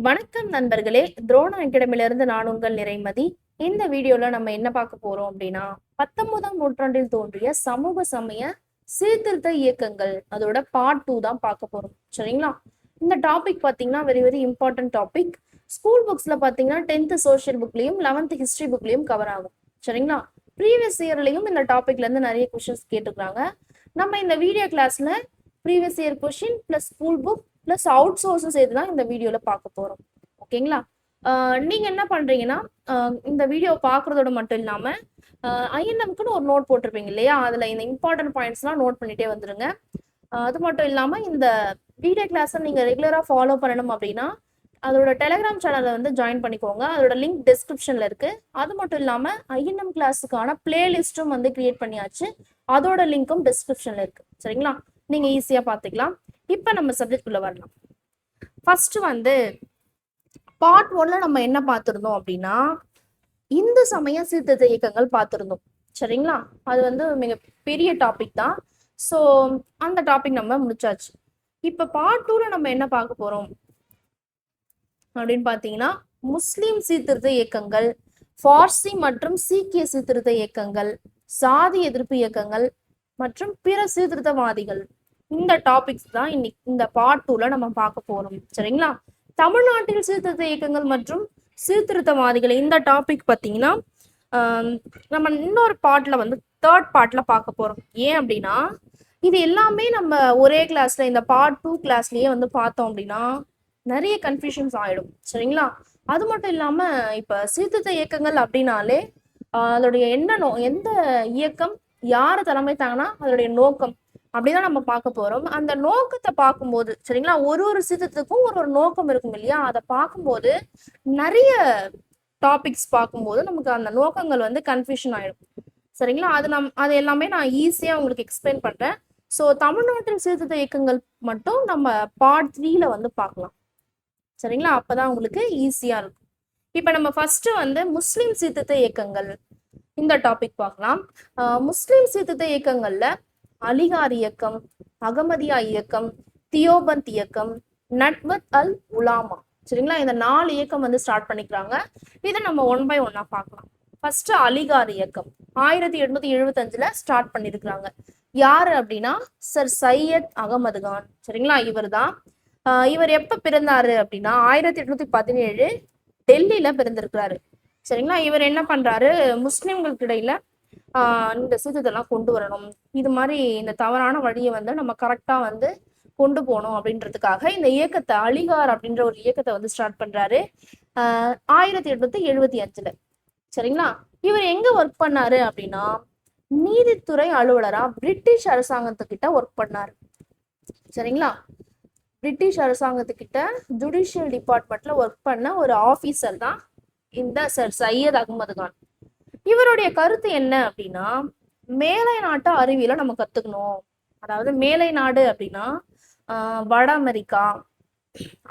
வணக்கம் நண்பர்களே, துரோண அகாடமியிலிருந்து நான் உங்கள் நிறைமதி. இந்த வீடியோல நம்ம என்ன பார்க்க போறோம் அப்படின்னா 19ஆம் நூற்றாண்டில் தோன்றிய சமூக சமய சீர்திருத்த இயக்கங்கள் அதோட பார்ட் 2 தான் பார்க்க போறோம். சரிங்களா? இந்த டாபிக் பாத்தீங்கன்னா very very important topic. School புக்ஸ்ல பாத்தீங்கன்னா 10th சோஷியல் புக்லயும் 11th ஹிஸ்டரி புக்லயும் கவர் ஆகும். சரிங்களா? ப்ரீவியஸ் இயர்லயும் இந்த டாபிக்ல இருந்து நிறைய கொஸ்டின்ஸ் கேட்டுக்கிறாங்க. நம்ம இந்த வீடியோ கிளாஸ்ல previous year question plus school book plus out sources இதுதான் இந்த வீடியோல பார்க்க போறோம். ஓகேங்களா? நீங்க என்ன பண்றீங்கன்னா இந்த வீடியோ பாக்குறதோட மட்டும் இல்லாம ஐஎன்எம்க்குன்னு ஒரு நோட் போட்டிருப்பீங்க இல்லையா, அதுல இந்த இம்பார்ட்டன்ட் பாயிண்ட்ஸ்லாம் நோட் பண்ணிட்டே வந்துருங்க. அது மட்டும் இல்லாம இந்த வீடியோ கிளாஸை நீங்க ரெகுலரா ஃபாலோ பண்ணணும் அப்படின்னா அதோட டெலிகிராம் சேனலை வந்து ஜாயின் பண்ணிக்கோங்க. அதோட லிங்க் டிஸ்கிரிப்ஷன்ல இருக்கு. அது மட்டும் இல்லாம ஐஎன்எம் கிளாஸுக்கான பிளேலிஸ்டும் வந்து கிரியேட் பண்ணியாச்சு. அதோட லிங்க்கும் டிஸ்கிரிப்ஷன்ல இருக்கு. சரிங்களா? நீங்க ஈஸியா பாத்துக்கலாம். இப்ப நம்ம சப்ஜெக்ட் குள்ள வரலாம். ஃபர்ஸ்ட் வந்து பார்ட் 1ல நம்ம என்ன பார்த்திருந்தோம் அப்படின்னா இந்து சமய சீர்திருத்த இயக்கங்கள் பார்த்திருந்தோம். சரிங்களா? அது வந்து மிக பெரிய டாபிக் தான். ஸோ அந்த டாபிக் நம்ம முடிச்சாச்சு. இப்ப பார்ட் 2ல நம்ம என்ன பார்க்க போறோம் அப்படின்னு பாத்தீங்கன்னா முஸ்லிம் சீர்திருத்த இயக்கங்கள், பார்சி மற்றும் சீக்கிய சீர்திருத்த இயக்கங்கள், சாதி எதிர்ப்பு இயக்கங்கள் மற்றும் பிற சீர்திருத்தவாதிகள். இந்த டாபிக்ஸ் தான் இன்னைக்கு இந்த பார்ட் 2ல நம்ம பார்க்க போறோம். சரிங்களா? தமிழ்நாட்டில் சீர்திருத்த இயக்கங்கள் மற்றும் சீர்திருத்தவாதிகள் இந்த டாபிக் பார்த்தீங்கன்னா நம்ம இன்னொரு பார்ட்ல வந்து தேர்ட் பார்ட்ல பார்க்க போறோம். ஏன் அப்படின்னா இது எல்லாமே நம்ம ஒரே கிளாஸ்ல இந்த பார்ட் 2 கிளாஸ்லயே வந்து பார்த்தோம் அப்படின்னா நிறைய கன்ஃபியூஷன்ஸ் ஆயிடும். சரிங்களா? அது மட்டும் இல்லாம இப்ப சீர்திருத்த இயக்கங்கள் அப்படின்னாலே அதோடைய எந்த இயக்கம் யாரு தலைமை தாங்கன்னா அதோடைய நோக்கம் அப்படிதான் நம்ம பார்க்க போறோம். அந்த நோக்கத்தை பார்க்கும்போது சரிங்களா, ஒரு ஒரு சீர்திருத்தத்துக்கும் ஒரு ஒரு நோக்கம் இருக்கும் இல்லையா, அதை பார்க்கும்போது நிறைய டாபிக்ஸ் பார்க்கும்போது நமக்கு அந்த நோக்கங்கள் வந்து கன்ஃபியூஷன் ஆயிடும். சரிங்களா? அது எல்லாமே நான் ஈஸியா உங்களுக்கு எக்ஸ்பிளைன் பண்றேன். ஸோ தமிழ்நாட்டில் சீர்திருத்த இயக்கங்கள் மட்டும் நம்ம பார்ட் 3ல வந்து பார்க்கலாம். சரிங்களா? அப்பதான் உங்களுக்கு ஈஸியா இருக்கும். இப்ப நம்ம ஃபர்ஸ்ட் வந்து முஸ்லிம் சீர்திருத்த இயக்கங்கள் இந்த டாபிக் பார்க்கலாம். முஸ்லிம் சீர்திருத்த இயக்கங்கள்ல அலிகார் இயக்கம், அகமதியா இயக்கம், தியோபந்த் இயக்கம், நட்வத் அல் உலாமா. சரிங்களா? இந்த 4 இயக்கம் வந்து ஸ்டார்ட் பண்ணிக்கிறாங்க. இதை நம்ம ஒன் பை ஒன்னா பார்க்கலாம். ஃபர்ஸ்ட் அலிகார் இயக்கம் 1875ல ஸ்டார்ட் பண்ணிருக்கிறாங்க. யாரு அப்படின்னா சர் சையத் அகமது கான். சரிங்களா? இவர் தான். இவர் எப்ப பிறந்தாரு அப்படின்னா 1817 டெல்லியில பிறந்திருக்கிறாரு. சரிங்களா? இவர் என்ன பண்றாரு, முஸ்லிம்களுக்கு இடையில இந்த சீர்திருத்தம்லாம் கொண்டு வரணும், இது மாதிரி இந்த தவறான வழியை வந்து நம்ம கரெக்டா வந்து கொண்டு போகணும் அப்படின்றதுக்காக இந்த இயக்கத்தை அலிகார் அப்படின்ற ஒரு இயக்கத்தை வந்து ஸ்டார்ட் பண்றாரு 1875ல. சரிங்களா? இவர் எங்க ஒர்க் பண்ணாரு அப்படின்னா நீதித்துறை அலுவலரா பிரிட்டிஷ் அரசாங்கத்துக்கிட்ட ஒர்க் பண்ணாரு. சரிங்களா? பிரிட்டிஷ் அரசாங்கத்துக்கிட்ட ஜுடிஷியல் டிபார்ட்மெண்ட்ல ஒர்க் பண்ண ஒரு ஆபீசர் தான் இந்த சர் சையத் அகமது கான். இவருடைய கருத்து என்ன அப்படின்னா மேலை நாட்டு அறிவியலை நம்ம கத்துக்கணும். அதாவது மேலை நாடு அப்படின்னா வட அமெரிக்கா,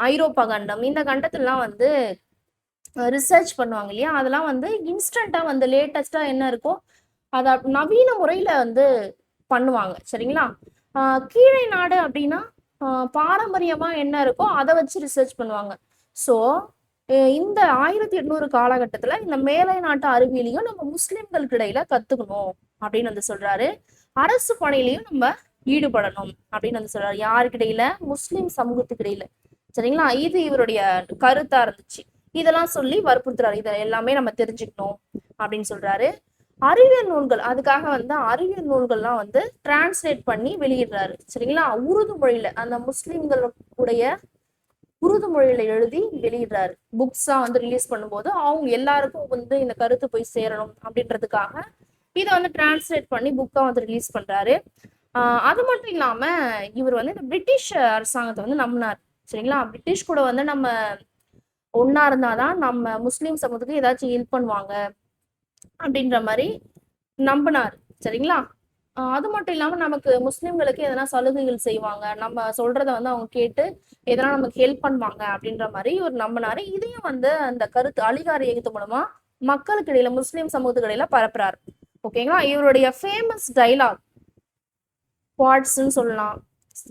ஐரோப்பா கண்டம், இந்த கண்டத்துலாம் வந்து ரிசர்ச் பண்ணுவாங்க இல்லையா, அதெல்லாம் வந்து இன்ஸ்டன்டா வந்து லேட்டஸ்டா என்ன இருக்கோ அதை நவீன முறையில வந்து பண்ணுவாங்க. சரிங்களா? கீழே நாடு அப்படின்னா பாரம்பரியமா என்ன இருக்கோ அதை வச்சு ரிசர்ச் பண்ணுவாங்க. ஸோ இந்த 1800 காலகட்டத்துல இந்த மேலை நாட்டு அறிவியலையும் நம்ம முஸ்லிம்களுக்கு இடையில கத்துக்கணும் அப்படின்னு வந்து சொல்றாரு. அரசு பணியிலையும் நம்ம ஈடுபடணும் அப்படின்னு வந்து சொல்றாரு. யாருக்கு இடையில? முஸ்லிம் சமூகத்துக்கு இடையில. சரிங்களா? இது இவருடைய கருத்தா இருந்துச்சு. இதெல்லாம் சொல்லி வற்புறுத்துறாரு, இதை எல்லாமே நம்ம தெரிஞ்சுக்கணும் அப்படின்னு சொல்றாரு. அறிவியல் நூல்கள், அதுக்காக வந்து அறிவியல் நூல்கள்லாம் வந்து டிரான்ஸ்லேட் பண்ணி வெளியிடுறாரு. சரிங்களா? உருது மொழியில அந்த முஸ்லிம்களுடைய உருது மொழியில எழுதி வெளியிடுறாரு. புக்ஸா வந்து ரிலீஸ் பண்ணும்போது அவங்க எல்லாருக்கும் வந்து இந்த கருத்து போய் சேரணும் அப்படின்றதுக்காக இதை வந்து டிரான்ஸ்லேட் பண்ணி புக்கா வந்து ரிலீஸ் பண்றாரு. அது மட்டும் இல்லாம இவர் வந்து இந்த பிரிட்டிஷ் அரசாங்கத்தை வந்து நம்பினார். சரிங்களா? பிரிட்டிஷ் கூட வந்து நம்ம ஒன்னா இருந்தாதான் நம்ம முஸ்லிம் சமூகத்துக்கு ஏதாச்சும் ஹெல்ப் பண்ணுவாங்க அப்படின்ற மாதிரி நம்பினார். சரிங்களா? அது மட்டும் இல்லாம நமக்கு முஸ்லிம்களுக்கு எதனா சலுகைகள் செய்வாங்க, நம்ம சொல்றத வந்து அவங்க கேட்டு எதனா நமக்கு ஹெல்ப் பண்ணுவாங்க அப்படின்ற மாதிரி இவர் நம்பினாரு. இதையும் வந்து அந்த கருத்து அலிகார் இயக்கத்து மூலமா மக்களுக்கு இடையில, முஸ்லிம் சமூகத்துக்கு இடையில பரப்புறாரு. ஓகேங்களா? இவருடைய ஃபேமஸ் டைலாக் குவாட்ஸ்ன்னு சொல்லலாம்,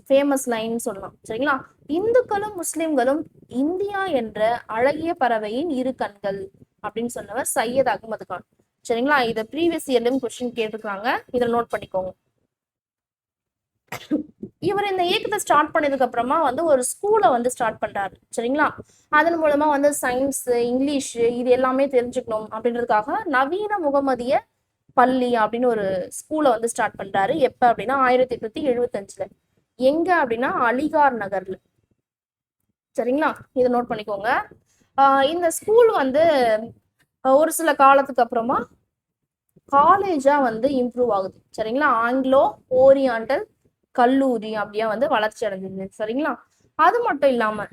ஃபேமஸ் லைன் சொல்லலாம். சரிங்களா? இந்துக்களும் முஸ்லிம்களும் இந்தியா என்ற அழகிய பறவையின் இரு கண்கள் அப்படின்னு சொன்னவர் சையத் அகமது கான். சரிங்களா? இதை ப்ரீவியஸ் இயர்லயும் கொஸ்டின் கேட்டிருக்காங்க, இதை நோட் பண்ணிக்கோங்க. இவர் இந்த இயக்கத்தை ஸ்டார்ட் பண்ணதுக்கு அப்புறமா வந்து ஒரு ஸ்கூலை வந்து ஸ்டார்ட் பண்றாரு. சரிங்களா? அதன் மூலமா வந்து சயின்ஸ், இங்கிலீஷ் இது எல்லாமே தெரிஞ்சுக்கணும் அப்படின்றதுக்காக நவீன முகமதிய பள்ளி அப்படின்னு ஒரு ஸ்கூலை வந்து ஸ்டார்ட் பண்றாரு. எப்ப அப்படின்னா 1875. எங்க அப்படின்னா அலிகார் நகர்ல. சரிங்களா? இதை நோட் பண்ணிக்கோங்க. இந்த ஸ்கூல் வந்து ஒரு சில காலத்துக்கு அப்புறமா காலேஜா வந்து இம்ப்ரூவ் ஆகுது. சரிங்களா? ஆங்கிலோ ஓரியாண்டல் கல்லூரி அப்படியே வந்து வளர்ச்சி அடைஞ்சது. சரிங்களா? அது மட்டும் இல்லாம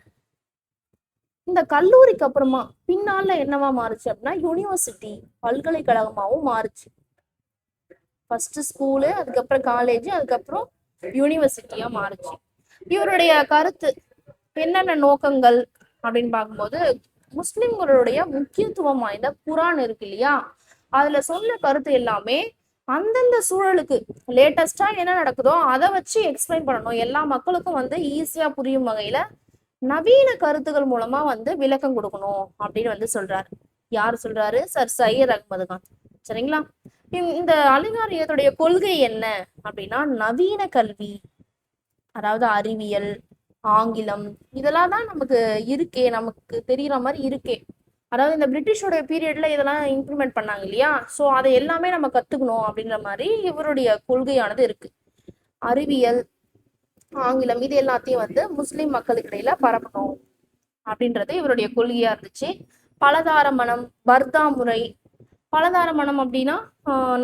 இந்த கல்லூரிக்கு அப்புறமா பின்னால என்னவா மாறுச்சு அப்படின்னா யூனிவர்சிட்டி, பல்கலைக்கழகமாவும் மாறுச்சு. ஃபர்ஸ்ட் ஸ்கூலு, அதுக்கப்புறம் காலேஜ், அதுக்கப்புறம் யூனிவர்சிட்டியா மாறுச்சு. இவருடைய கருத்து என்னென்ன நோக்கங்கள் அப்படின்னு பார்க்கும்போது, முஸ்லிம்களுடைய முக்கியத்துவம் வாய்ந்த குரான் இருக்கு இல்லையா, அதுல சொன்ன கருத்து எல்லாமே அந்தந்த சூழலுக்கு லேட்டஸ்டா என்ன நடக்குதோ அதை வச்சு எக்ஸ்பிளைன் பண்ணணும். எல்லா மக்களுக்கும் வந்து ஈஸியா புரியும் வகையில நவீன கருத்துக்கள் மூலமா வந்து விளக்கம் கொடுக்கணும் அப்படின்னு வந்து சொல்றாரு. யார் சொல்றாரு? சர் சையத் அகமது கான். சரிங்களா? இந்த அலிகாரியத்துடைய கொள்கை என்ன அப்படின்னா நவீன கல்வி, அதாவது அறிவியல், ஆங்கிலம் இதெல்லாம் தான் நமக்கு இருக்கே, நமக்கு தெரியற மாதிரி இருக்கே. அதாவது இந்த பிரிட்டிஷோட பீரியட்ல இதெல்லாம் இம்ப்ளிமெண்ட் பண்ணாங்க இல்லையா, சோ அதை எல்லாமே நம்ம கத்துக்கணும் அப்படின்ற மாதிரி இவருடைய கொள்கையானது இருக்கு. அறிவியல், ஆங்கிலம் இது எல்லாத்தையும் வந்து முஸ்லிம் மக்களுக்கு இடையில பரப்பணும் அப்படின்றது இவருடைய கொள்கையா இருந்துச்சு. பலதார மனம், பர்தா முறை. பலதார மனம் அப்படின்னா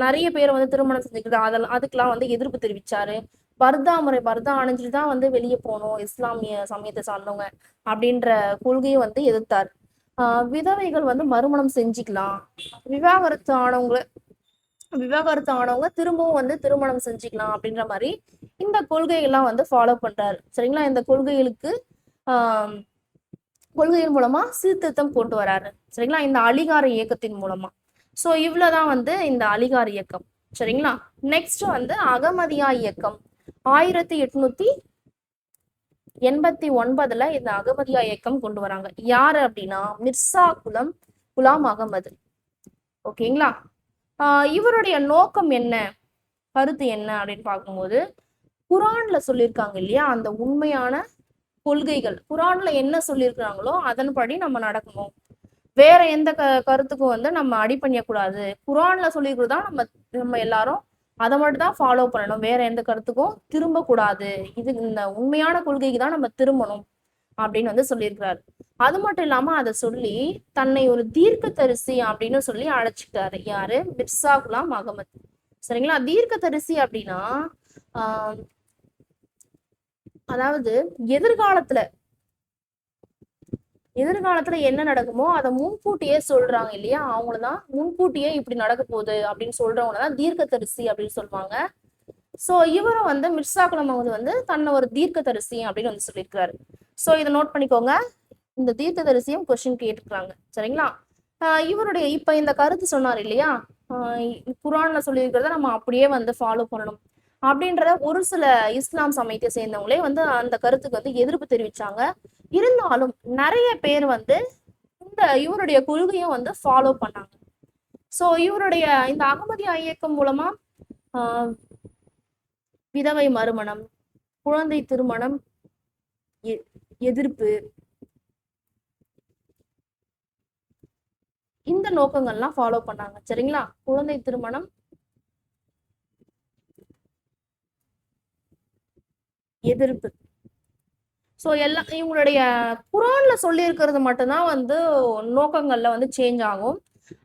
நிறைய பேர் வந்து திருமணம் செஞ்சுக்கிட்டு அதெல்லாம் அதுக்கெல்லாம் வந்து எதிர்ப்பு தெரிவிச்சாரு. பர்தா முறை, பர்தா அணிஞ்சுட்டு தான் வந்து வெளியே போகணும் இஸ்லாமிய சமயத்தை சார்ந்தவங்க அப்படின்ற கொள்கையை வந்து எதிர்த்தாரு. விதவைகள் வந்து மறுமணம் செஞ்சுக்கலாம், விவாகரத்து ஆனவங்க திரும்பவும் வந்து திருமணம் செஞ்சுக்கலாம் அப்படின்ற மாதிரி இந்த கொள்கைகள்லாம் வந்து ஃபாலோ பண்றாரு. சரிங்களா? இந்த கொள்கையின் மூலமா சீர்திருத்தம் கொண்டு வராரு. சரிங்களா? இந்த அலிகார இயக்கத்தின் மூலமா. சோ இவ்வளவுதான் வந்து இந்த அலிகார் இயக்கம். சரிங்களா? நெக்ஸ்ட் வந்து அகமதியா இயக்கம். 1889 இந்த அகமதியா இயக்கம் கொண்டு வராங்க. யாரு அப்படின்னா மிர்சா குலாம் அகமது. ஓகேங்களா? இவருடைய நோக்கம் என்ன, கருத்து என்ன அப்படின்னு பார்க்கும்போது, குரான்ல சொல்லியிருக்காங்க இல்லையா அந்த உண்மையான கொள்கைகள், குரான்ல என்ன சொல்லியிருக்கிறாங்களோ அதன்படி நம்ம நடக்கணும். வேற எந்த கருத்துக்கும் வந்து நம்ம அடிபணியக்கூடாது. குரான்ல சொல்லியிருக்கிறதுதான் நம்ம எல்லாரும் அதை மட்டும் தான் ஃபாலோ பண்ணணும். வேற எந்த கருத்துக்கும் திரும்ப கூடாது. இது இந்த உண்மையான கொள்கைக்கு தான் நம்ம திரும்பணும் அப்படின்னு வந்து சொல்லியிருக்கிறாரு. அது மட்டும் இல்லாம அதை சொல்லி தன்னை ஒரு தீர்க்கதரிசி அப்படின்னு சொல்லி அழைச்சிட்டாரு. யாரு? மிர்சா குலாம் அகமது. சரிங்களா? தீர்க்கதரிசி அப்படின்னா அதாவது எதிர்காலத்துல என்ன நடக்குமோ அதை முன்கூட்டியே சொல்றாங்க இல்லையா, அவங்களதான் முன்கூட்டியே இப்படி நடக்க போகுது அப்படின்னு சொல்றவங்கதான் தீர்க்கதரிசி அப்படின்னு சொல்லுவாங்க. சோ இவரும் வந்து மிர்சா குலாம் அகமது வந்து தன்னை ஒரு தீர்க்கதரிசி அப்படின்னு வந்து சொல்லியிருக்கிறாரு. சோ இதை நோட் பண்ணிக்கோங்க. இந்த தீர்க்கதரிசியும் கொஸ்டின் கேட்டுக்கிறாங்க. சரிங்களா? இவருடைய இப்ப இந்த கருத்து சொன்னார் இல்லையா, குரான்ல சொல்லியிருக்கிறத நம்ம அப்படியே வந்து ஃபாலோ பண்ணணும் அப்படின்றத ஒரு சில இஸ்லாம் சமயத்தை சேர்ந்தவங்களே வந்து அந்த கருத்துக்கு வந்து எதிர்ப்பு தெரிவிச்சாங்க. இருந்தாலும் நிறைய பேர் வந்து இவருடைய கொள்கையும் வந்து ஃபாலோ பண்ணாங்க. சோ இவருடைய இந்த அகமதியா இயக்கம் மூலமா விதவை மறுமணம், குழந்தை திருமணம் எதிர்ப்பு, இந்த நோக்கங்கள்லாம் ஃபாலோ பண்ணாங்க. சரிங்களா? குழந்தை திருமணம், எதிர்ப்பு. சோ எல்லாம் இவங்களுடைய குரான்ல சொல்லி இருக்கிறது மட்டும்தான் வந்து நோக்கங்கள்ல வந்து சேஞ்ச் ஆகும்.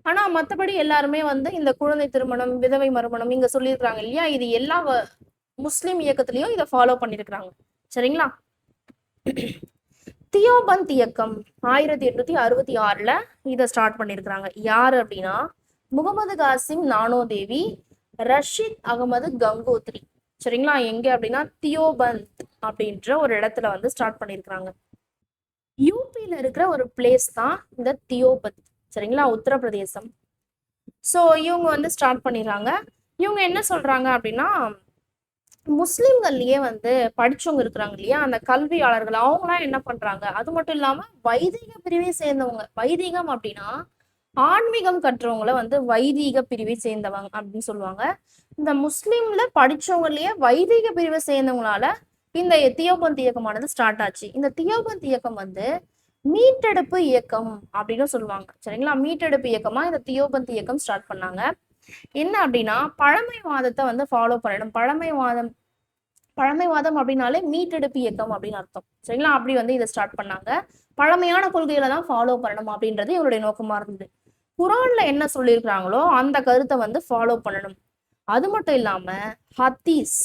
ஆனா மத்தபடி எல்லாருமே வந்து இந்த குழந்தை திருமணம், விதவை மறுமணம் இங்க சொல்லியிருக்கிறாங்க இல்லையா, இது எல்லா முஸ்லிம் இயக்கத்திலையும் இதை ஃபாலோ பண்ணிருக்கிறாங்க. சரிங்களா? தியோபந்த் இயக்கம் 1866 இதை ஸ்டார்ட் பண்ணிருக்கிறாங்க. யாரு அப்படின்னா முகமது காசிம் நானோதேவி, ரஷீத் அகமது கங்கோத்ரி. சரிங்களா? எங்க அப்படின்னா தியோபந்த் அப்படின்ற ஒரு இடத்துல வந்து ஸ்டார்ட் பண்ணிருக்கிறாங்க. யூபியில இருக்கிற ஒரு பிளேஸ் தான் இந்த தியோபந்த். சரிங்களா? உத்தரப்பிரதேசம். சோ இவங்க வந்து ஸ்டார்ட் பண்ணிடுறாங்க. இவங்க என்ன சொல்றாங்க அப்படின்னா முஸ்லிம்கள்லயே வந்து படிச்சவங்க இருக்கிறாங்க இல்லையா, அந்த கல்வியாளர்கள் அவங்களாம் என்ன பண்றாங்க, அது மட்டும் இல்லாம வைதீக பிரிவை சேர்ந்தவங்க. வைதீகம் அப்படின்னா ஆன்மீகம் கற்றவங்கள வந்து வைதீக பிரிவை சேர்ந்தவங்க அப்படின்னு சொல்லுவாங்க. இந்த முஸ்லிம்ல படிச்சவங்கலயே வைதீக பிரிவை சேர்ந்தவங்களால இந்த தியோபந்த் இயக்கமானது ஸ்டார்ட் ஆச்சு. இந்த தியோபந்த் இயக்கம் வந்து மீட்டெடுப்பு இயக்கம் அப்படின்னு சொல்லுவாங்க. சரிங்களா, மீட்டெடுப்பு இயக்கமா இந்த தியோபந்த் இயக்கம் ஸ்டார்ட் பண்ணாங்க. என்ன அப்படின்னா பழமைவாதத்தை வந்து ஃபாலோ பண்ணணும். பழமைவாதம் அப்படின்னாலே மீட்டெடுப்பு இயக்கம் அப்படின்னு அர்த்தம். சரிங்களா, அப்படி வந்து இதை ஸ்டார்ட் பண்ணாங்க. பழமையான கொள்கைகளை தான் ஃபாலோ பண்ணணும் அப்படின்றது இவருடைய நோக்கமா இருந்தது. குரான்ல என்ன சொல்லியிருக்கிறாங்களோ அந்த கருத்தை வந்து ஃபாலோ பண்ணணும். அது மட்டும் இல்லாம ஹத்தீஸ்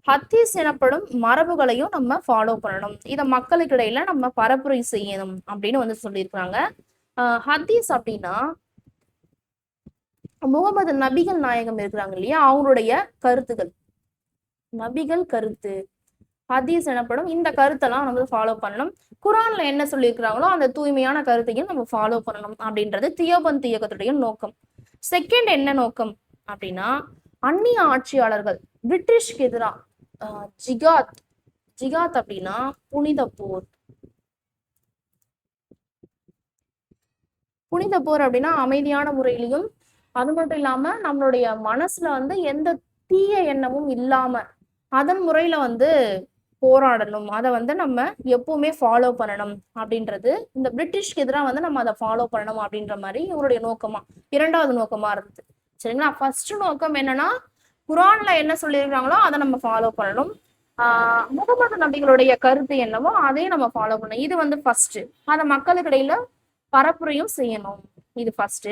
ஹத்தீஸ் எனப்படும் மரபுகளையும் நம்ம ஃபாலோ பண்ணணும். இதை மக்களுக்கு இடையில நம்ம பரப்புரை செய்யணும் அப்படின்னு வந்து சொல்லியிருக்கிறாங்க. ஹத்தீஸ் அப்படின்னா முகமது நபிகள் நாயகம் இருக்கிறாங்க இல்லையா, அவங்களுடைய கருத்துகள், நபிகள் கருத்து ஹதீஸ் எனப்படும். இந்த கருத்தெல்லாம் நம்ம ஃபாலோ பண்ணணும். குரான்ல என்ன சொல்லியிருக்கிறாங்களோ அந்த தூய்மையான கருத்தையும் நம்ம ஃபாலோ பண்ணணும் அப்படின்றது தியோபந்த் இயக்கத்துடைய நோக்கம். செகண்ட் என்ன நோக்கம் அப்படின்னா அந்நிய ஆட்சியாளர்கள் பிரிட்டிஷ்க்கு எதிராக ஜிகாத் ஜிகாத் அப்படின்னா புனித போர். புனித போர் அப்படின்னா அமைதியான முறையிலையும், அது மட்டும் இல்லாம நம்மளுடைய மனசுல வந்து எந்த தீய எண்ணமும் இல்லாம அதன் முறையில வந்து போராடணும். அதை வந்து நம்ம எப்பவுமே ஃபாலோ பண்ணணும் அப்படின்றது, இந்த பிரிட்டிஷ்க்கு எதிராக வந்து நம்ம அதை ஃபாலோ பண்ணணும் அப்படின்ற மாதிரி இவருடைய நோக்கமா இரண்டாவது நோக்கமா இருந்தது. சரிங்களா, ஃபர்ஸ்ட் நோக்கம் என்னன்னா குரான்ல என்ன சொல்லியிருக்காங்களோ அதை நம்ம ஃபாலோ பண்ணணும். முகமது நபிகளுடைய கருத்து என்னவோ அதையும் நம்ம ஃபாலோ பண்ணணும். இது வந்து ஃபர்ஸ்ட். அதை மக்களுக்கு இடையில பரப்புரையும் செய்யணும். இது ஃபர்ஸ்ட்.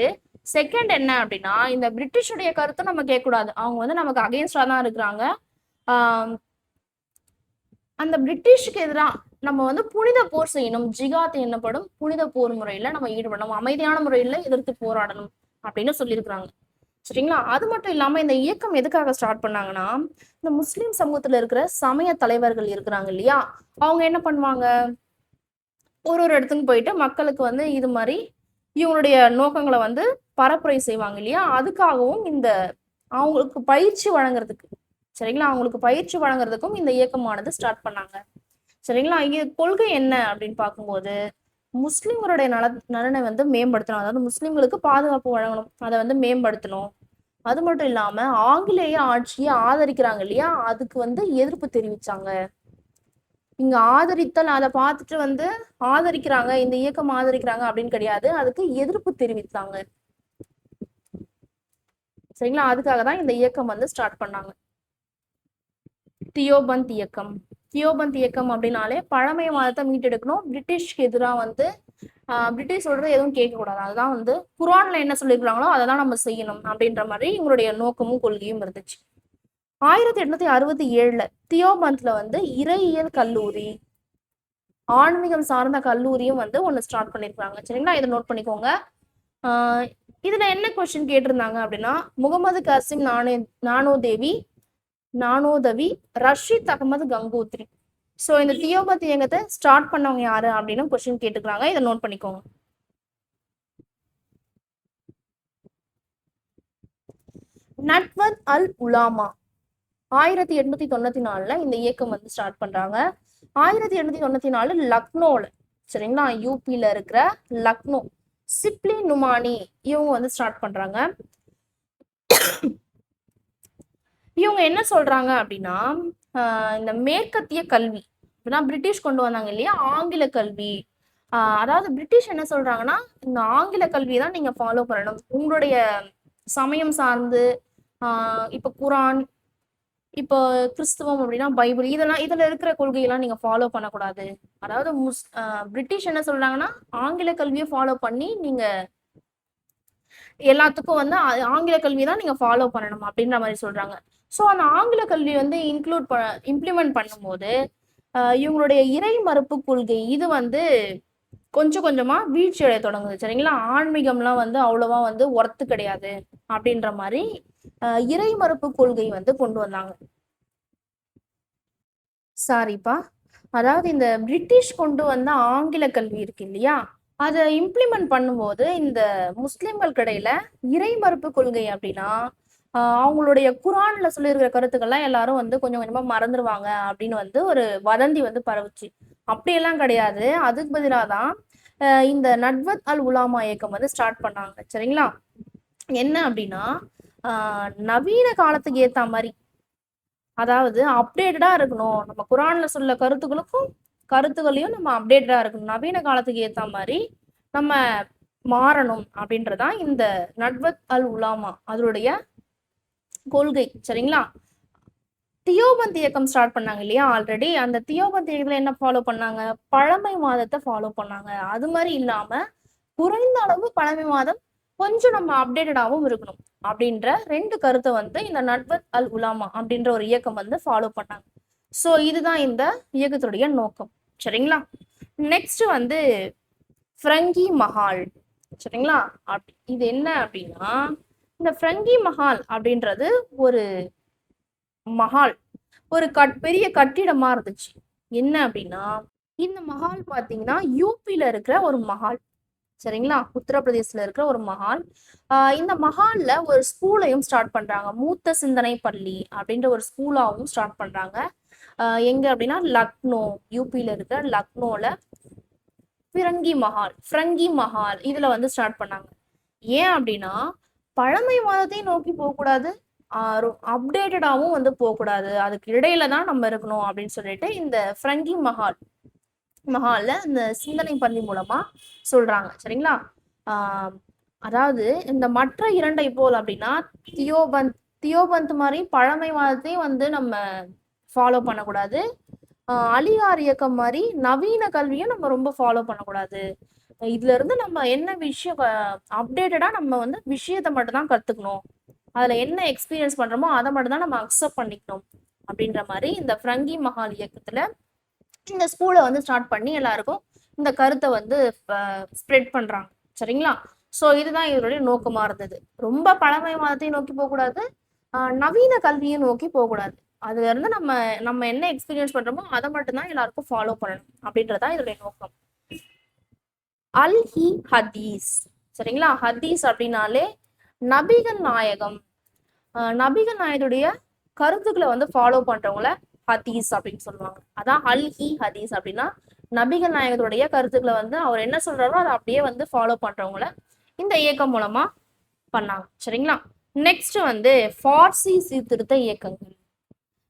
செகண்ட் என்ன அப்படின்னா இந்த பிரிட்டிஷுடைய கருத்தை நம்ம கேட்கக்கூடாது. அவங்க வந்து நமக்கு அகெயின்ஸ்டா தான் இருக்கிறாங்க. அந்த பிரிட்டிஷ்க்கு எதிராக நம்ம வந்து புனித போர் செய்யணும். ஜிகாத் என்னப்படும் புனித போர் முறையில நம்ம ஈடுபடணும், அமைதியான முறையில எதிர்த்து போராடணும் அப்படின்னு சொல்லியிருக்கிறாங்க. சரிங்களா, அது மட்டும் இல்லாம இந்த இயக்கம் எதுக்காக ஸ்டார்ட் பண்ணாங்கன்னா இந்த முஸ்லிம் சமூகத்துல இருக்கிற சமய தலைவர்கள் இருக்கிறாங்க இல்லையா, அவங்க என்ன பண்ணுவாங்க, ஒரு இடத்துக்கு போயிட்டு மக்களுக்கு வந்து இது மாதிரி இவங்களுடைய நோக்கங்களை வந்து பரப்புரை செய்வாங்க இல்லையா, அதுக்காகவும் இந்த அவங்களுக்கு பயிற்சி வழங்குறதுக்கு, சரிங்களா, அவங்களுக்கு பயிற்சி வழங்குறதுக்கும் இந்த இயக்கமானது ஸ்டார்ட் பண்ணாங்க. சரிங்களா, இது கொள்கை என்ன அப்படின்னு பார்க்கும்போது முஸ்லிம்களுடைய நலனை வந்து மேம்படுத்தணும். அதாவது முஸ்லிம்களுக்கு பாதுகாப்பு வழங்கணும், அதை வந்து மேம்படுத்தணும். அது மட்டும் இல்லாம ஆங்கிலேய ஆட்சியை ஆதரிக்கிறாங்க இல்லையா, அதுக்கு வந்து எதிர்ப்பு தெரிவிச்சாங்க. இங்க ஆதரித்தல் அதை பார்த்துட்டு வந்து ஆதரிக்கிறாங்க, இந்த இயக்கம் ஆதரிக்கிறாங்க அப்படின்னு கிடையாது, அதுக்கு எதிர்ப்பு தெரிவித்தாங்க. சரிங்களா, அதுக்காக தான் இந்த இயக்கம் வந்து ஸ்டார்ட் பண்ணாங்க. தியோபந்த் இயக்கம். தியோபந்த் இயக்கம் அப்படின்னாலே பழமைவாதத்தை மீட்டெடுக்கணும். பிரிட்டிஷ்க்கு எதிராக வந்து பிரிட்டிஷ் சொல்றது எதுவும் கேட்கக்கூடாது. அதுதான் வந்து குரான்ல என்ன சொல்லியிருக்கிறாங்களோ அதை தான் நம்ம செய்யணும் அப்படின்ற மாதிரி இவங்களுடைய நோக்கமும் கொள்கையும் இருந்துச்சு. 1867 தியோபந்த்ல வந்து இறையியல் கல்லூரி, ஆன்மீகம் சார்ந்த கல்லூரியும் வந்து ஒண்ணு ஸ்டார்ட் பண்ணிருக்காங்க. சரிங்களா, இதை நோட் பண்ணிக்கோங்க. இதுல என்ன கொஸ்டின் கேட்டிருந்தாங்க அப்படின்னா முகமது காசிம் நானோதவி, ரஷீத் அகமது கங்கோத்ரி. ஸோ இந்த தியோபந்த் இயக்கத்தை ஸ்டார்ட் பண்ணவங்க யாரு அப்படின்னு கொஸ்டின் கேட்டுக்கிறாங்க. இதை நோட் பண்ணிக்கோங்க. நட்வத் அல் உலாமா 1894 இந்த இயக்கம் வந்து ஸ்டார்ட் பண்றாங்க. 1894 லக்னோல, சரிங்களா, யூபியில இருக்கிற லக்னோ, சிப்லி நுமானி இவங்க வந்து ஸ்டார்ட் பண்றாங்க. இவங்க என்ன சொல்றாங்க அப்படின்னா இந்த மேற்கத்திய கல்வி பிரிட்டிஷ் கொண்டு வந்தாங்க இல்லையா, ஆங்கில கல்வி. அதாவது பிரிட்டிஷ் என்ன சொல்றாங்கன்னா இந்த ஆங்கில கல்வியை தான் நீங்க ஃபாலோ பண்ணணும். உங்களுடைய சமயம் சார்ந்து இப்ப குரான், இப்போ கிறிஸ்துவம் அப்படின்னா பைபிள், இதுல இருக்கிற கொள்கையெல்லாம் நீங்க ஃபாலோ பண்ணக்கூடாது. அதாவது பிரிட்டிஷ் என்ன சொல்றாங்கன்னா ஆங்கில கல்வியை ஃபாலோ பண்ணி நீங்க எல்லாத்துக்கும் வந்து ஆங்கில கல்வி தான் நீங்க ஃபாலோ பண்ணணும் அப்படின்ற மாதிரி சொல்றாங்க. ஸோ அந்த ஆங்கில கல்வி வந்து இம்ப்ளிமெண்ட் பண்ணும்போது இவங்களுடைய இறை மறுப்பு கொள்கை இது வந்து கொஞ்சம் கொஞ்சமா வீழ்ச்சி அடைய தொடங்குது. சரிங்களா, ஆன்மீகம்லாம் வந்து அவ்வளவா வந்து ஒர்த்து கிடையாது அப்படின்ற மாதிரி இறை மறுப்பு கொள்கை வந்து கொண்டு வந்தாங்க. சாரிப்பா, அதாவது இந்த பிரிட்டிஷ் கொண்டு வந்த ஆங்கில கல்வி இருக்கு இல்லையா, அதை இம்ப்ளிமெண்ட் பண்ணும்போது இந்த முஸ்லிம்கள் இடையில இறை மறுப்பு கொள்கை அப்படின்னா அவங்களுடைய குரான்ல சொல்லியிருக்கிற கருத்துக்கள்லாம் எல்லாரும் வந்து கொஞ்சம் கொஞ்சமா மறந்துடுவாங்க அப்படின்னு வந்து ஒரு வதந்தி வந்து பரவுச்சு. அப்படியெல்லாம் கிடையாது. அதுக்கு பதிலாக தான் இந்த நட்வத் அல் உலாமா இயக்கம் வந்து ஸ்டார்ட் பண்ணாங்க. சரிங்களா? என்ன அப்படின்னா நவீன காலத்துக்கு ஏத்த மாதிரி, அதாவது அப்டேட்டடா இருக்கணும். நம்ம குரான்ல சொல்ல கருத்துக்களையும் நம்ம அப்டேட்டடா இருக்கணும். நவீன காலத்துக்கு ஏத்த மாதிரி நம்ம மாறணும் அப்படின்றதான் இந்த நட்வத் அல் உலாமா அதனுடைய கொள்கை. சரிங்களா? தியோபந்த் இயக்கம் ஸ்டார்ட் பண்ணாங்க இல்லையா ஆல்ரெடி. அந்த தியோபந்த் இயக்கத்துல என்ன ஃபாலோ பண்ணாங்க? பழமை வாதத்தை ஃபாலோ பண்ணாங்க. அது மாதிரி இல்லாம குறைந்த அளவு பழமை வாதம், கொஞ்சம் நம்ம அப்டேட்டடாகவும் இருக்கணும் அப்படின்ற 2 கருத்தை வந்து இந்த நட்வத் அல் உலாமா அப்படின்ற ஒரு இயக்கம் வந்து ஃபாலோ பண்ணாங்க. ஸோ இதுதான் இந்த இயக்கத்துடைய நோக்கம். சரிங்களா? நெக்ஸ்ட் வந்து ஃப்ரங்கி மஹால். சரிங்களா? இது என்ன அப்படின்னா, இந்த ஃப்ரங்கி மஹால் அப்படின்றது ஒரு மஹால், ஒரு பெரிய கட்டிடமா இருந்துச்சு. என்ன அப்படின்னா, இந்த மஹால் பாத்தீங்கன்னா யூபியில இருக்கிற ஒரு மஹால். சரிங்களா? உத்தரப்பிரதேசல இருக்கிற ஒரு மஹால். இந்த மஹால்ல ஒரு ஸ்கூலையும் ஸ்டார்ட் பண்றாங்க. மூத்த சிந்தனை பள்ளி அப்படின்ற ஒரு ஸ்கூலாவும் ஸ்டார்ட் பண்றாங்க. எங்க அப்படின்னா லக்னோ, யூபியில இருக்கிற லக்னோல ஃப்ரங்கி மஹால் இதுல வந்து ஸ்டார்ட் பண்ணாங்க. ஏன் அப்படின்னா, பழமைவாதத்தையும் நோக்கி போகக்கூடாது, அப்டேட்டடாகவும் வந்து போகக்கூடாது, அதுக்கு இடையில தான் நம்ம இருக்கணும் அப்படின்னு சொல்லிட்டு இந்த ஃப்ரங்கி மஹால்ல இந்த சிந்தனை பள்ளி மூலமா சொல்றாங்க. சரிங்களா? அதாவது இந்த மற்ற 2 போல் அப்படின்னா தியோபந்த் மாதிரி பழமைவாதத்தையும் வந்து நம்ம ஃபாலோ பண்ணக்கூடாது, அலிகார் இயக்கம் மாதிரி நவீன கல்வியும் நம்ம ரொம்ப ஃபாலோ பண்ணக்கூடாது. இதுல இருந்து நம்ம என்ன விஷயம் அப்டேட்டடா நம்ம வந்து விஷயத்தை மட்டும் தான் கத்துக்கணும், அதுல என்ன எக்ஸ்பீரியன்ஸ் பண்றோமோ அதை மட்டும் தான் நம்ம அக்செப்ட் பண்ணிக்கணும் அப்படின்ற மாதிரி இந்த ஃப்ரங்கி மஹால் இயக்கத்துல இந்த ஸ்கூலை வந்து ஸ்டார்ட் பண்ணி எல்லாருக்கும் இந்த கருத்தை வந்து ஸ்ப்ரெட் பண்றாங்க. சரிங்களா? ஸோ இதுதான் இதனுடைய நோக்கமா இருந்தது. ரொம்ப பழமைவாதத்தையும் நோக்கி போகக்கூடாது, நவீன கல்வியும் நோக்கி போகக்கூடாது. அதுல இருந்து நம்ம நம்ம என்ன எக்ஸ்பீரியன்ஸ் பண்றோமோ அதை மட்டும்தான் எல்லாருக்கும் ஃபாலோ பண்ணணும் அப்படின்றதான் இதனுடைய நோக்கம். அல் ஹி ஹதீஸ். சரிங்களா? ஹதீஸ் அப்படின்னாலே நபிகள் நாயகம், நபிகள் நாயகத்துடைய கருத்துக்களை வந்து ஃபாலோ பண்றவங்கள ஹதீஸ் அப்படின்னு சொல்லுவாங்க. அதான் அல் ஹி ஹதீஸ் அப்படின்னா நபிகள் நாயகத்துடைய கருத்துக்களை வந்து அவர் என்ன சொல்றாரோ அதை அப்படியே வந்து ஃபாலோ பண்றவங்கள இந்த இயக்கம் மூலமா பண்ணாங்க. சரிங்களா? நெக்ஸ்ட் வந்து பார்சி சீர்திருத்த இயக்கங்கள்.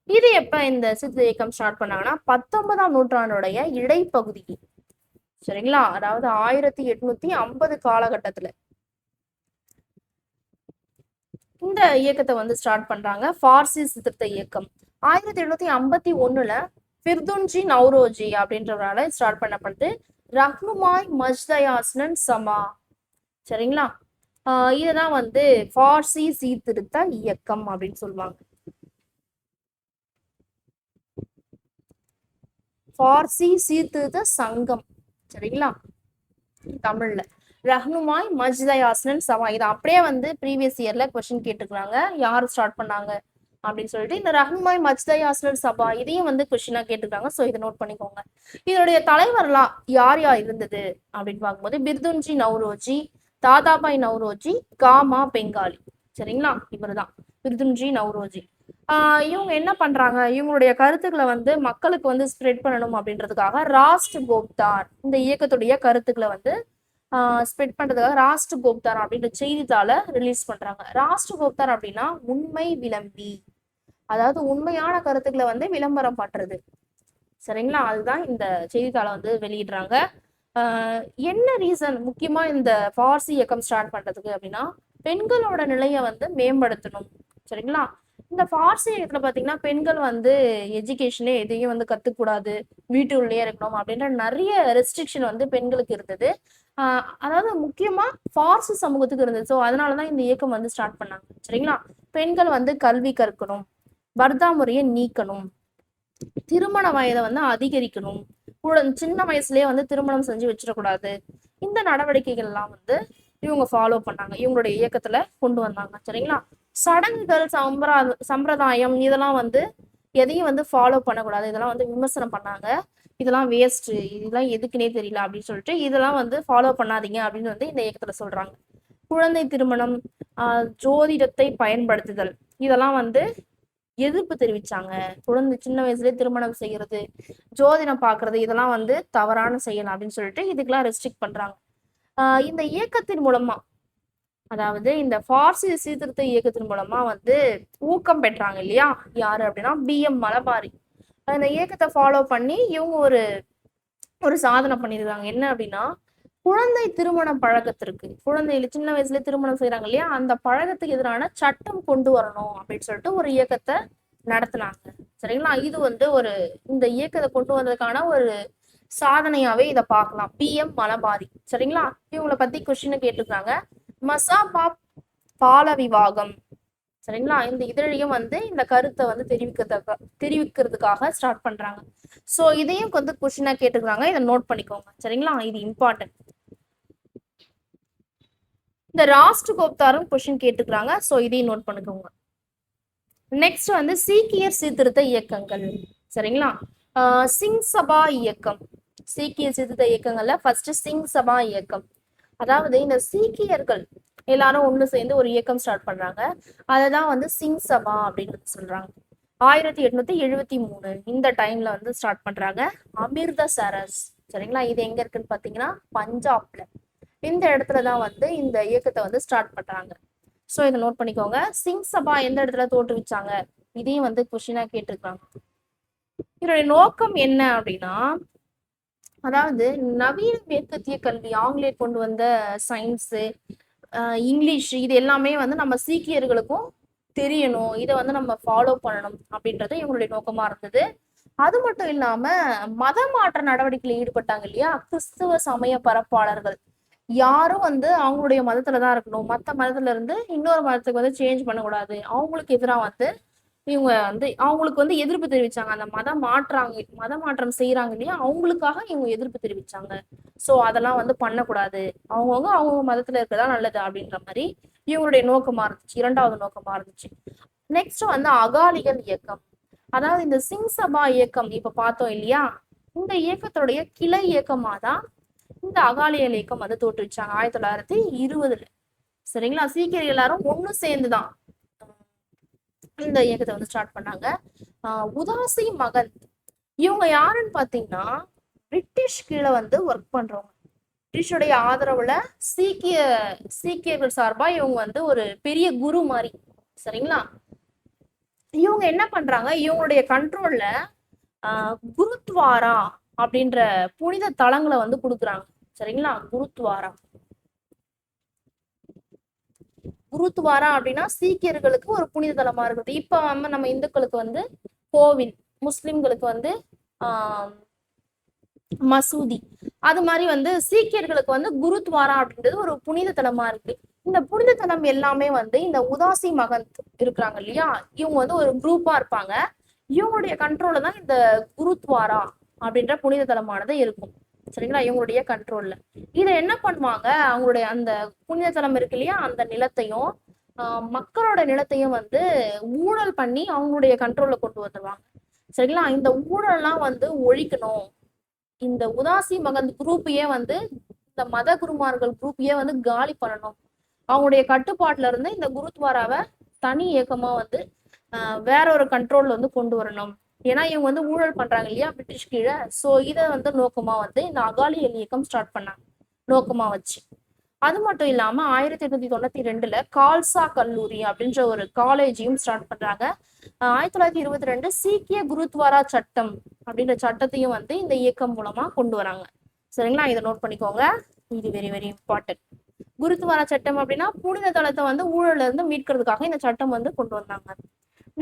இது எப்ப இந்த சீர்திருத்த இயக்கம் ஸ்டார்ட் பண்ணாங்கன்னா 19ஆம் நூற்றாண்டுடைய இடைப்பகுதி. சரிங்களா? அதாவது 1850 காலகட்டத்துல இந்த இயக்கத்தை வந்து ஸ்டார்ட் பண்றாங்க, பார்சி சீர்திருத்த இயக்கம். 1851ல ஃபிர்துன்ஜி நௌரோஜி அப்படின்றவரால ஸ்டார்ட் பண்ணப்படுது. ரஹ்னுமாய் மஜ்தயாஸ்னன் சமா. சரிங்களா? இதுதான் வந்து பார்சி சீர்திருத்த இயக்கம் அப்படின்னு சொல்லுவாங்க. பார்சி சீர்திருத்த சங்கம். சரிங்களா? தமிழ்ல ரஹ்னுமாய் மஜ்தயாஸ்னன் சமா. இதை அப்படியே வந்து ப்ரீவியஸ் இயர்ல கொஸ்டின் கேட்டுக்கிறாங்க, யார் ஸ்டார்ட் பண்ணாங்க அப்படின்னு சொல்லிட்டு. இந்த ரஹ்னுமாய் மஜ்தயாஸ்னன் சபா இதையும் வந்து கொஸ்டினா கேட்டுருக்காங்க. ஸோ இதை நோட் பண்ணிக்கோங்க. இதனுடைய தலைவர்லாம் யார் யார் இருந்தது அப்படின்னு பார்க்கும்போது பிர்துன்ஜி நௌரோஜி, தாதாபாய் நௌரோஜி, காமா பெங்காலி. சரிங்களா? இவர் தான் பிர்துன்ஜி நௌரோஜி. இவங்க என்ன பண்றாங்க, இவங்களுடைய கருத்துக்களை வந்து மக்களுக்கு வந்து ஸ்ப்ரெட் பண்ணணும் அப்படின்றதுக்காக ராஷ்ட் கோப்தார் இந்த இயக்கத்துடைய கருத்துக்களை வந்து ஸ்ப்ரெட் பண்றதுக்காக ராஷ்ட் கோப்தார் அப்படின்ற செய்தித்தாளை ரிலீஸ் பண்றாங்க. ராஷ்ட் கோப்தார் அப்படின்னா உண்மை விளம்பி, அதாவது உண்மையான கருத்துக்களை வந்து விளம்பரம் பண்றது. சரிங்களா? அதுதான் இந்த செய்தித்தாளை வந்து வெளியிடுறாங்க. என்ன ரீசன் முக்கியமா இந்த பார்சி இயக்கம் ஸ்டார்ட் பண்றதுக்கு அப்படின்னா, பெண்களோட நிலையை வந்து மேம்படுத்தணும். சரிங்களா? இந்த பார்சி இயக்கத்துல பாத்தீங்கன்னா பெண்கள் வந்து எஜுகேஷன்ல எதையும் வந்து கத்துக்கூடாது, வீட்டுக்குள்ளேயே இருக்கணும் அப்படின்ற நிறைய ரெஸ்ட்ரிக்ஷன் வந்து பெண்களுக்கு இருந்தது. அதாவது முக்கியமா பார்சி சமூகத்துக்கு இருந்தது. ஸோ அதனாலதான் இந்த இயக்கம் வந்து ஸ்டார்ட் பண்ணாங்க. சரிங்களா? பெண்கள் வந்து கல்வி கற்கணும், வர்தா முறையை நீக்கணும், திருமண வயதை வந்து அதிகரிக்கணும், சின்ன வயசுலயே வந்து திருமணம் செஞ்சு வச்சிடக்கூடாது. இந்த நடவடிக்கைகள் எல்லாம் வந்து இவங்க ஃபாலோ பண்ணாங்க, இவங்களுடைய இயக்கத்துல கொண்டு வந்தாங்க. சரிங்களா? சடங்குகள் சம்பிரதாயம் இதெல்லாம் வந்து எதையும் வந்து ஃபாலோ பண்ணக்கூடாது, இதெல்லாம் வந்து விமர்சனம் பண்ணாங்க. இதெல்லாம் வேஸ்ட், இதெல்லாம் எதுக்குன்னே தெரியல அப்படின்னு சொல்லிட்டு இதெல்லாம் வந்து ஃபாலோ பண்ணாதீங்க அப்படின்னு வந்து இந்த இயக்கத்துல சொல்றாங்க. குழந்தை திருமணம், ஜோதிடத்தை பயன்படுத்துதல், இதெல்லாம் வந்து எதிர்ப்பு தெரிவிச்சாங்க. குழந்தை சின்ன வயசுலயே திருமணம் செய்யறது, ஜோதிடம் பாக்குறது இதெல்லாம் வந்து தவறான செயல் அப்படின்னு சொல்லிட்டு இதுக்கெல்லாம் ரெஸ்ட்ரிக்ட் பண்றாங்க. இந்த இயக்கத்தின் மூலமா, அதாவது இந்த பார்சி சீர்திருத்த இயக்கத்தின் மூலமா வந்து ஊக்கம் பெற்றாங்க இல்லையா, யாரு அப்படின்னா BM மலபாரி. அந்த இயக்கத்தை ஃபாலோ பண்ணி இவங்க ஒரு ஒரு சாதனை பண்ணிருக்காங்க. என்ன அப்படின்னா, குழந்தை திருமண பழக்கத்திற்கு, குழந்தைகள் சின்ன வயசுல திருமணம் செய்யறாங்க இல்லையா, அந்த பழக்கத்துக்கு எதிரான சட்டம் கொண்டு வரணும் அப்படின்னு சொல்லிட்டு ஒரு இயக்கத்தை நடத்தினாங்க. சரிங்களா, இது வந்து ஒரு இந்த இயக்கத்தை கொண்டு வந்ததுக்கான ஒரு சாதனையாவே இதை பார்க்கலாம். BM மலபாரி. சரிங்களா, இவங்களை பத்தி கொஸ்டின் கேட்டிருக்காங்க. மசாபா பால விவாகம். சரிங்களா, இந்த இதழையும் வந்து இந்த கருத்தை வந்து தெரிவிக்கிறதுக்காக ஸ்டார்ட் பண்றாங்க. சோ இதையும் வந்து கொஸ்டினா கேட்டுக்கிறாங்க, இதை நோட் பண்ணிக்கோங்க. சரிங்களா, இது இம்பார்ட்டன்ட். இந்த ராஷ்டிர கோப்தாரும் கொஸ்டின் கேட்டுக்கிறாங்க, சோ இதையும் நோட் பண்ணிக்கோங்க. நெக்ஸ்ட் வந்து சீக்கியர் சீர்திருத்த இயக்கங்கள். சரிங்களா, சிங் சபா இயக்கம். சீக்கிய சீர்திருத்த இயக்கங்கள்ல ஃபர்ஸ்ட் சிங் சபா இயக்கம். அதாவது இந்த சீக்கியர்கள் எல்லாரும் ஒண்ணு சேர்ந்து ஒரு இயக்கம் ஸ்டார்ட் பண்றாங்க. அததான் வந்து சிங் சபா அப்படின்னு சொல்றாங்க. 1873 இந்த டைம்ல வந்து ஸ்டார்ட் பண்றாங்க. அமிர்தசரஸ். சரிங்களா, இது எங்க இருக்குன்னு பாத்தீங்கன்னா பஞ்சாப்ல. இந்த இடத்துலதான் வந்து இந்த இயக்கத்தை வந்து ஸ்டார்ட் பண்றாங்க. சோ இதை நோட் பண்ணிக்கோங்க. சிங் சபா எந்த இடத்துல தோற்றுவிச்சாங்க, இதையும் வந்து கொஸ்டினா கேட்டிருக்காங்க. இதனுடைய நோக்கம் என்ன அப்படின்னா, அதாவது நவீன மேற்கத்திய கல்வி, ஆங்கிலேயர் கொண்டு வந்த சயின்ஸ், இங்கிலீஷ், இது எல்லாமே வந்து நம்ம சீக்கியர்களுக்கும் தெரியணும், இதை வந்து நம்ம ஃபாலோ பண்ணணும் அப்படின்றது இவங்களுடைய நோக்கமா இருந்தது. அது மட்டும் இல்லாம மத மாற்ற நடவடிக்கையில் ஈடுபட்டாங்க இல்லையா, கிறிஸ்துவ சமய பரப்பாளர்கள். யாரும் வந்து அவங்களுடைய மதத்துலதான் இருக்கணும், மத்த மதத்துல இருந்து இன்னொரு மதத்துக்கு வந்து சேஞ்ச் பண்ணக்கூடாது, அவங்களுக்கு எதிராக வந்து இவங்க வந்து அவங்களுக்கு வந்து எதிர்ப்பு தெரிவிச்சாங்க. அந்த மத மாற்றம் செய்யறாங்க இல்லையா, அவங்களுக்காக இவங்க எதிர்ப்பு தெரிவிச்சாங்க. சோ அதெல்லாம் வந்து பண்ணக்கூடாது, அவங்க மதத்துல இருக்கதான் நல்லது அப்படின்ற மாதிரி இவங்களுடைய நோக்கமா இருந்துச்சு, இரண்டாவது நோக்கமா இருந்துச்சு. நெக்ஸ்ட் வந்து அகாலிகள் இயக்கம். அதாவது இந்த சிங் சபா இயக்கம் இப்ப பார்த்தோம் இல்லையா, இந்த இயக்கத்துடைய கிளை இயக்கமா தான் இந்த அகாலிகள் இயக்கம் வந்து தோற்றுவிச்சாங்க 1920. சரிங்களா, சீக்கியர்கள் எல்லாரும் ஒண்ணு சேர்ந்துதான் இந்த இயக்கத்தை வந்து ஸ்டார்ட் பண்ணாங்க. உதாசி மகந்த், இவங்க யாருன்னு பாத்தீங்கன்னா பிரிட்டிஷ் கீழே வந்து ஒர்க் பண்றவங்க. பிரிட்டிஷோடைய ஆதரவுல சீக்கியர்கள் சார்பா இவங்க வந்து ஒரு பெரிய குரு மாதிரி. சரிங்களா, இவங்க என்ன பண்றாங்க, இவங்களுடைய கண்ட்ரோல்ல குருத்வாரா அப்படின்ற புனித தலங்களை வந்து கொடுக்குறாங்க. சரிங்களா, குருத்வாரா அப்படின்னா சீக்கியர்களுக்கு ஒரு புனித தலமா இருக்குது. இப்ப நம்ம இந்துக்களுக்கு வந்து கோவில், முஸ்லிம்களுக்கு வந்து மசூதி, அது மாதிரி வந்து சீக்கியர்களுக்கு வந்து குருத்வாரா அப்படின்றது ஒரு புனித தலமா இருக்கு. இந்த புனித தலம் எல்லாமே வந்து இந்த உதாசி மகந்த் இருக்கிறாங்க இல்லையா, இவங்க வந்து ஒரு குரூப்பா இருப்பாங்க. இவங்களுடைய கண்ட்ரோல்ல தான் இந்த குருத்வாரா அப்படின்ற புனித தலமானது இருக்கும். சரிங்களா, இவங்களுடைய கண்ட்ரோல்ல இதை என்ன பண்ணுவாங்க, அவங்களுடைய அந்த புனித தலம் இருக்கு இல்லையா, அந்த நிலத்தையும் மக்களோட நிலத்தையும் வந்து ஊழல் பண்ணி அவங்களுடைய கண்ட்ரோல்ல கொண்டு வந்துருவாங்க. சரிங்களா, இந்த ஊழல்லாம் வந்து ஒழிக்கணும், இந்த உதாசி மகந்த் குரூப்பையே வந்து, இந்த மத குருமார்கள் குரூப்பையே வந்து காலி பண்ணணும், அவங்களுடைய கட்டுப்பாட்டுல இருந்து இந்த குருத்வாராவை தனி இயக்கமா வந்து வேற ஒரு கண்ட்ரோல்ல வந்து கொண்டு வரணும். ஏன்னா இவங்க வந்து ஊழல் பண்றாங்க இல்லையா பிரிட்டிஷ் கீழே. சோ இதை வந்து நோக்கமா வந்து இந்த அகாலிகள் இயக்கம் ஸ்டார்ட் பண்ணாங்க, நோக்கமா வச்சு. அது மட்டும் இல்லாம 1892 கால்சா கல்லூரி அப்படின்ற ஒரு காலேஜையும் ஸ்டார்ட் பண்றாங்க. 1922 சீக்கிய குருத்வாரா சட்டம் அப்படின்ற சட்டத்தையும் வந்து இந்த இயக்கம் மூலமா கொண்டு வராங்க. சரிங்களா, இதை நோட் பண்ணிக்கோங்க, இது வெரி வெரி இம்பார்ட்டன்ட். குருத்வாரா சட்டம் அப்படின்னா புனித தலத்தை வந்து ஊழல்ல இருந்து மீட்கிறதுக்காக இந்த சட்டம் வந்து கொண்டு வந்தாங்க.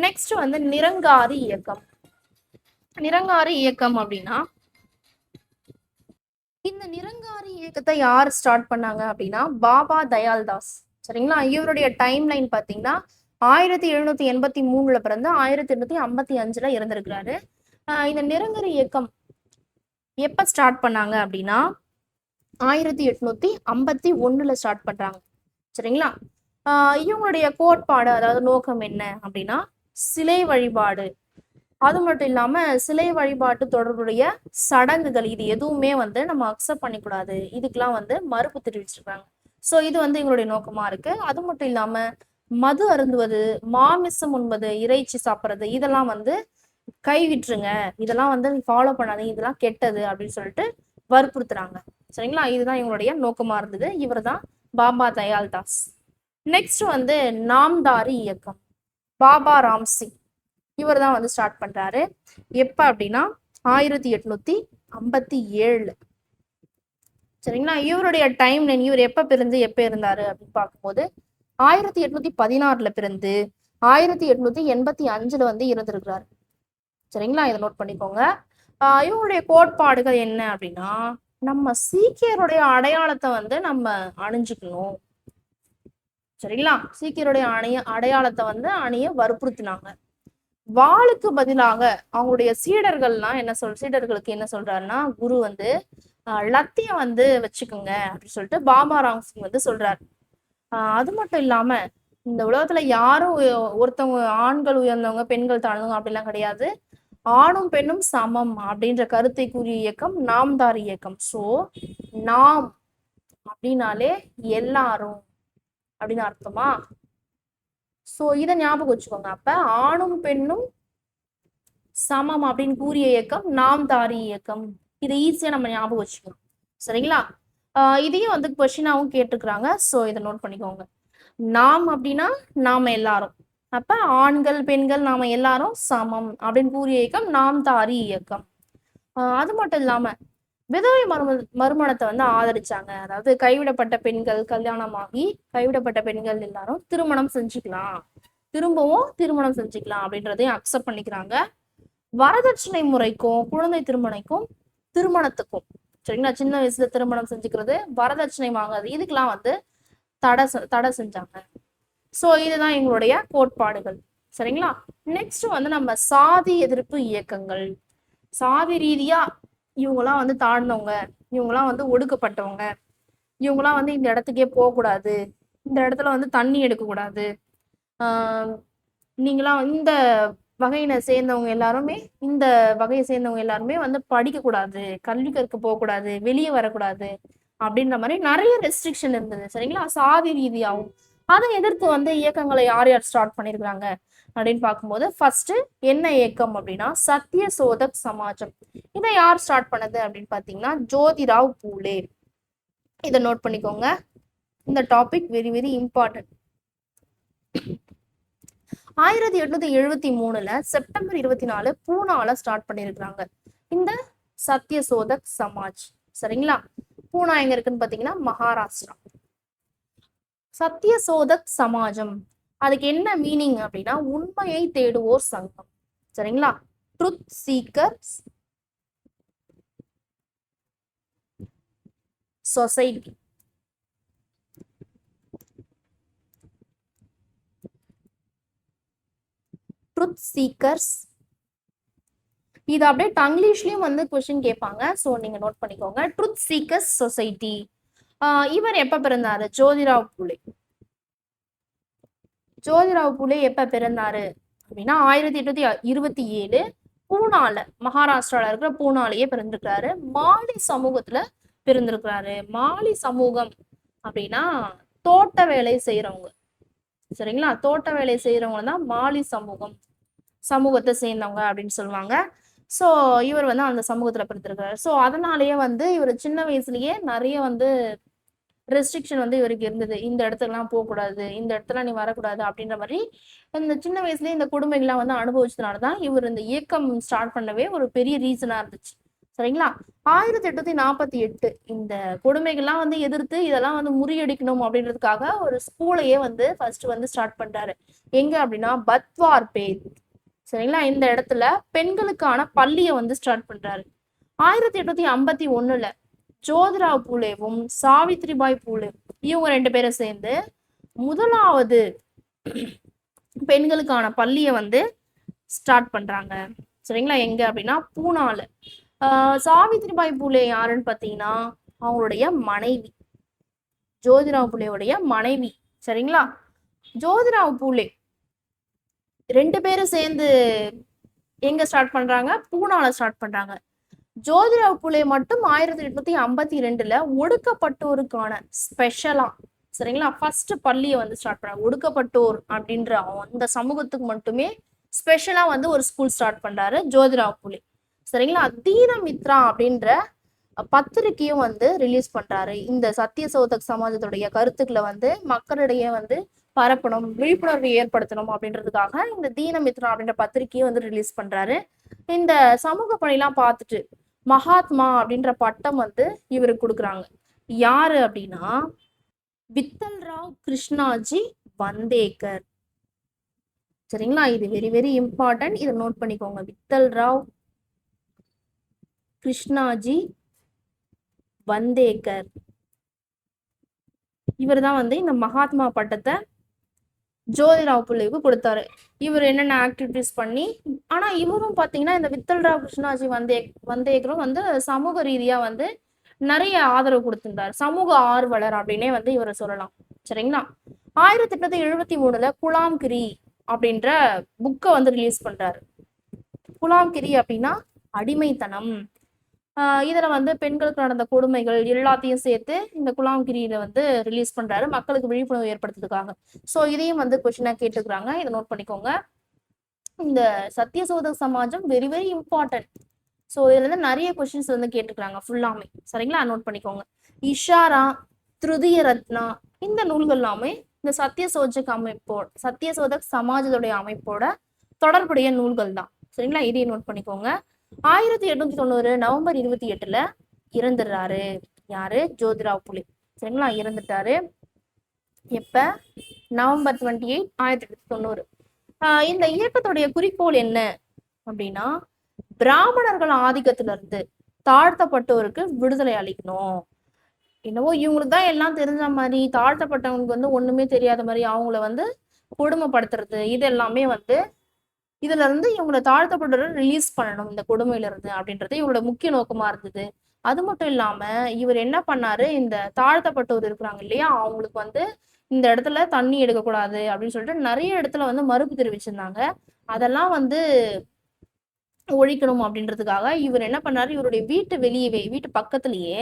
நெக்ஸ்ட் வந்து நிரங்காரி இயக்கம். நிரங்காரி இயக்கம் அப்படின்னா, இந்த நிரங்காரி இயக்கத்தை யார் ஸ்டார்ட் பண்ணாங்க அப்படின்னா பாபா தயால்தாஸ். சரிங்களா, இவருடைய டைம் லைன் பாத்தீங்கன்னா 1783 பிறந்து 1855 இறந்திருக்கிறாரு. இந்த நிரங்கரி இயக்கம் எப்ப ஸ்டார்ட் பண்ணாங்க அப்படின்னா 1851 ஸ்டார்ட் பண்றாங்க. சரிங்களா, இவங்களுடைய கோட்பாடு, அதாவது நோக்கம் என்ன அப்படின்னா சிலை வழிபாடு, அது மட்டும் இல்லாம சிலை வழிபாட்டு தொடர்புடைய சடங்குகள், இது எதுவுமே வந்து நம்ம அக்செப்ட் பண்ணிக்கூடாது, இதுக்கெல்லாம் வந்து மறுப்பு தெரிவிச்சிருக்காங்க. சோ இது வந்து இவங்களுடைய நோக்கமா இருக்கு. அது மட்டும் இல்லாம மது அருந்துவது, மாமிசம் உண்பது, இறைச்சி சாப்பிட்றது, இதெல்லாம் வந்து கைவிட்டுருங்க, இதெல்லாம் வந்து ஃபாலோ பண்ணாதீங்க, இதெல்லாம் கெட்டது அப்படின்னு சொல்லிட்டு வற்புறுத்துறாங்க. சரிங்களா? இதுதான் இவங்களுடைய நோக்கமா இருந்தது. இவர் தான் பாபா தயாள் தாஸ். நெக்ஸ்ட் வந்து நாம்தாரி இயக்கம், பாபா ராம்சிங். இவர் தான் வந்து ஸ்டார்ட் பண்றாரு. எப்ப அப்படின்னா 1857. சரிங்களா? இவருடைய டைம் லைன், இவர் எப்ப பிறந்து எப்ப இருந்தாரு அப்படின்னு பார்க்கும்போது 1816 பிறந்து 1885 வந்து இருந்திருக்கிறாரு. சரிங்களா? இதை நோட் பண்ணிக்கோங்க. இவங்களுடைய கோட்பாடுகள் என்ன அப்படின்னா, நம்ம சீக்கியருடைய அடையாளத்தை வந்து நம்ம அணிஞ்சுக்கணும். சரிங்களா? சீக்கியருடைய அடையாளத்தை வந்து அணிய வற்புறுத்தினாங்க. வாளுக்கு பதிலாக அவங்களுடைய சீடர்களுக்கு என்ன சொல்றாருன்னா, குரு வந்து லத்தியம் வந்து வச்சுக்கோங்க அப்படின்னு சொல்லிட்டு பாபா ராம்சிங் வந்து சொல்றாரு. அது மட்டும் இல்லாம இந்த உலகத்துல யாரும் ஒருத்தவங்க ஆண்கள் உயர்ந்தவங்க பெண்கள் தாழ்ந்தவங்க அப்படிலாம் கிடையாது. ஆணும் பெண்ணும் சமம் அப்படின்ற கருத்தை கூறிய இயக்கம் நாம்தாரி இயக்கம். சோ நாம் அப்படின்னாலே எல்லாரும் அப்படின்னு அர்த்தமா? சோ இதை ஞாபகம் வச்சுக்கோங்க. அப்ப ஆணும் பெண்ணும் சமம் அப்படின்னு கூறிய இயக்கம் நாம்தாரி இயக்கம். இதை ஈஸியா நம்ம ஞாபகம் வச்சுக்கணும். சரிங்களா? இதையும் வந்து கொஸ்டினாவும் கேட்டுக்கிறாங்க. சோ இதை நோட் பண்ணிக்கோங்க. நாம் அப்படின்னா நாம எல்லாரும், அப்ப ஆண்கள் பெண்கள் நாம எல்லாரும் சமம் அப்படின்னு கூறிய இயக்கம் நாம்தாரி இயக்கம். அது மட்டும் இல்லாம விதவை மறுமணத்தை வந்து ஆதரிச்சாங்க. அதாவது கைவிடப்பட்ட பெண்கள் கல்யாணமாகி கைவிடப்பட்ட பெண்கள் எல்லாரும் திருமணம் செஞ்சுக்கலாம், திரும்பவும் திருமணம் செஞ்சுக்கலாம் அப்படின்றதையும் அக்செப்ட் பண்ணிக்கிறாங்க. வரதட்சணை முறைக்கும் குழந்தை திருமணத்துக்கும் சரிங்களா, சின்ன வயசுல திருமணம் செஞ்சுக்கிறது, வரதட்சணை வாங்குறது, இதுக்கெல்லாம் வந்து தடை செஞ்சாங்க. சோ இதுதான் எங்களுடைய கோட்பாடுகள். சரிங்களா? நெக்ஸ்ட் வந்து நம்ம சாதி எதிர்ப்பு இயக்கங்கள். சாதி ரீதியா இவங்கெல்லாம் வந்து தாழ்ந்தவங்க, இவங்கெல்லாம் வந்து ஒடுக்கப்பட்டவங்க, இவங்கெல்லாம் வந்து இந்த இடத்துக்கே போகக்கூடாது, இந்த இடத்துல வந்து தண்ணி எடுக்கக்கூடாது, நீங்களாம் இந்த வகையை சேர்ந்தவங்க எல்லாருமே வந்து படிக்கக்கூடாது, கல்வி கற்க போகக்கூடாது, வெளியே வரக்கூடாது அப்படின்ற மாதிரி நிறைய ரெஸ்ட்ரிக்ஷன் இருந்தது. சரிங்களா? சாதி ரீதியாகவும் அதை எதிர்த்து வந்து இயக்கங்களை யார் யார் ஸ்டார்ட் பண்ணியிருக்கிறாங்க அப்படின்னு பார்க்கும்போது ஃபர்ஸ்ட் என்ன இயக்கம் அப்படின்னா சத்திய சோதக் சமாஜம். இதை யார் ஸ்டார்ட் பண்ணது அப்படின்னு பார்த்தீங்கன்னா ஜோதிராவ் பூலே. இதை நோட் பண்ணிக்கோங்க. இந்த topic very very important. 1873 September 24 பூனால ஸ்டார்ட் பண்ணியிருக்கிறாங்க இந்த சத்திய சோதக் சமாஜ். சரிங்களா? பூனா எங்க இருக்குன்னு பாத்தீங்கன்னா மகாராஷ்டிரா. சத்திய சோதக் சமாஜம் அதுக்கு என்ன மீனிங் அப்படின்னா உண்மையை தேடுவோர் சங்கம். சரிங்களா? Truth seekers society. Truth seekers. இது அப்படியே டங்கிலீஷ்லயும் வந்து கொஸ்டின் கேட்பாங்க. ஸோ நீங்க நோட் பண்ணிக்கோங்க. Truth seekers society. இவர் எப்ப பிறந்தாரு? ஜோதிராவ் பூலே. ஜோதிராவ் பூலே எப்ப பிறந்தாரு அப்படின்னா 1827 பூனால, மகாராஷ்டிரால இருக்கிற பூனாலேயே பிறந்திருக்கிறாரு. மாலி சமூகத்துல பிறந்திருக்கிறாரு. மாலி சமூகம் அப்படின்னா தோட்ட வேலை செய்யறவங்க. சரிங்களா? தோட்ட வேலை செய்யறவங்க தான் மாலி சமூகத்தை சேர்ந்தவங்க அப்படின்னு சொல்லுவாங்க. ஸோ இவர் வந்து அந்த சமூகத்துல பிறந்திருக்காரு. ஸோ அதனாலேயே வந்து இவர் சின்ன வயசுலயே நிறைய வந்து ரெஸ்ட்ரிக்ஷன் வந்து இவருக்கு இருந்தது. இந்த இடத்துக்குலாம் போகக்கூடாது, இந்த இடத்துல நீ வரக்கூடாது அப்படின்ற மாதிரி இந்த சின்ன வயசுலயே இந்த கொடுமைகள்லாம் வந்து அனுபவிச்சதுனாலதான் இவர் இந்த இயக்கம் ஸ்டார்ட் பண்ணவே ஒரு பெரிய ரீசனா இருந்துச்சு. சரிங்களா? 1848 இந்த கொடுமைகள்லாம் வந்து எதிர்த்து இதெல்லாம் வந்து முறியடிக்கணும் அப்படின்றதுக்காக ஒரு ஸ்கூலையே வந்து ஃபர்ஸ்ட் வந்து ஸ்டார்ட் பண்றாரு. எங்க அப்படின்னா பத்வார் பேத். சரிங்களா? இந்த இடத்துல பெண்களுக்கான பள்ளியை வந்து ஸ்டார்ட் பண்றாரு. 1851 ஜோதிராவ் பூலேவும் சாவித்ரிபாய் பூலே இவங்க 2 பேரும் சேர்ந்து முதலாவது பெண்களுக்கான பள்ளியை வந்து ஸ்டார்ட் பண்றாங்க. சரிங்களா? எங்க அப்படின்னா பூனால. சாவித்ரிபாய் பூலே யாருன்னு பாத்தீங்கன்னா அவங்களுடைய மனைவி, ஜோதிராவ் பூலேவுடைய மனைவி. சரிங்களா? ஜோதிராவ் பூலே 2 பேரும் சேர்ந்து எங்க ஸ்டார்ட் பண்றாங்க? பூனால ஸ்டார்ட் பண்றாங்க. ஜோதிராவ் பூலே மட்டும் 1852 ஒடுக்கப்பட்டோருக்கான சரிங்களா. ஃபர்ஸ்ட் பள்ளியை வந்து ஸ்டார்ட் பண்றாரு. ஒடுக்கப்பட்டோர் அப்படின்ற அந்த சமூகத்துக்கு மட்டுமே ஸ்பெஷலா வந்து ஒரு ஸ்கூல் ஸ்டார்ட் பண்றாரு ஜோதிராவ் புலே. சரிங்களா. தீனமித்ரா அப்படின்ற பத்திரிக்கையும் வந்து ரிலீஸ் பண்றாரு. இந்த சத்தியசோதக் சமாஜத்துடைய கருத்துக்களை வந்து மக்களிடையே வந்து பரப்பணும், விழிப்புணர்வு ஏற்படுத்தணும் அப்படின்றதுக்காக இந்த தீனமித்ரா அப்படின்ற பத்திரிக்கையும் வந்து ரிலீஸ் பண்றாரு. இந்த சமூக பணிலாம் பார்த்துட்டு மகாத்மா அப்படின்ற பட்டம் வந்து இவருக்கு கொடுக்குறாங்க. யாரு அப்படின்னா வித்தல் ராவ் கிருஷ்ணாஜி வந்தேக்கர். சரிங்களா. இது வெரி வெரி இம்பார்ட்டன்ட், இதை நோட் பண்ணிக்கோங்க. வித்தல் ராவ் கிருஷ்ணாஜி வந்தேக்கர். இவர் தான் வந்து இந்த மகாத்மா பட்டத்தை ஜோதிராவ் புலேவுக்கு கொடுத்தாரு. இவர் என்னென்ன ஆக்டிவிட்டிஸ் பண்ணி, ஆனா இவரும் பாத்தீங்கன்னா இந்த வித்தல்ராவ் கிருஷ்ணாஜி வந்தேக்கரும் வந்து சமூக ரீதியா வந்து நிறைய ஆதரவு கொடுத்திருந்தார். சமூக ஆர்வலர் அப்படின்னே வந்து இவரை சொல்லலாம். சரிங்களா. 1873 குலாம்கிரி அப்படின்ற புக்கை வந்து ரிலீஸ் பண்றாரு. குலாம்கிரி அப்படின்னா அடிமைத்தனம். இதுல வந்து பெண்களுக்கு நடந்த கொடுமைகள் எல்லாத்தையும் சேர்த்து இந்த குலாம்கிரியில வந்து ரிலீஸ் பண்றாரு, மக்களுக்கு விழிப்புணர்வு ஏற்படுத்துறதுக்காக. ஸோ இதையும் வந்து கொஸ்டினா கேட்டுக்கிறாங்க, இதை நோட் பண்ணிக்கோங்க. இந்த சத்தியசோதக் சமாஜம் வெரி வெரி இம்பார்ட்டன்ட். ஸோ இதுல இருந்து நிறைய கொஸ்டின்ஸ் வந்து கேட்டுக்கிறாங்க ஃபுல்லாமே. சரிங்களா, நோட் பண்ணிக்கோங்க. இஷாரா, திருதிய ரத்னா, இந்த நூல்கள் எல்லாமே இந்த சத்தியசோதக் சமாஜத்துடைய அமைப்போட தொடர்புடைய நூல்கள் தான். சரிங்களா, இதையும் நோட் பண்ணிக்கோங்க. 1890 நவம்பர் 28 இறந்துடுறாரு. யாரு? ஜோதிராவ் புலே. சரிங்களா, இறந்துட்டாரு. எப்ப? நவம்பர் 28, 1890. இந்த இயக்கத்துடைய குறிக்கோள் என்ன அப்படின்னா பிராமணர்கள் ஆதிக்கத்துல இருந்து தாழ்த்தப்பட்டோருக்கு விடுதலை அளிக்கணும். என்னவோ இவங்களுக்கு தான் எல்லாம் தெரிஞ்ச மாதிரி, தாழ்த்தப்பட்டவங்களுக்கு வந்து ஒண்ணுமே தெரியாத மாதிரி அவங்கள வந்து கொடுமைப்படுத்துறது, இது எல்லாமே வந்து இதுல இருந்து இவங்களை தாழ்த்தப்பட்டவரை ரிலீஸ் பண்ணணும் இந்த கொடுமையில இருந்து அப்படின்றது இவங்களோட முக்கிய நோக்கமா இருந்தது. அது மட்டும் இல்லாம இவர் என்ன பண்ணாரு, இந்த தாழ்த்தப்பட்டவர் இருக்கிறாங்க இல்லையா, அவங்களுக்கு வந்து இந்த இடத்துல தண்ணி எடுக்கக்கூடாது அப்படின்னு சொல்லிட்டு நிறைய இடத்துல வந்து மறுப்பு தெரிவிச்சிருந்தாங்க. அதெல்லாம் வந்து ஒழிக்கணும் அப்படின்றதுக்காக இவர் என்ன பண்ணாரு, இவருடைய வீட்டு பக்கத்திலேயே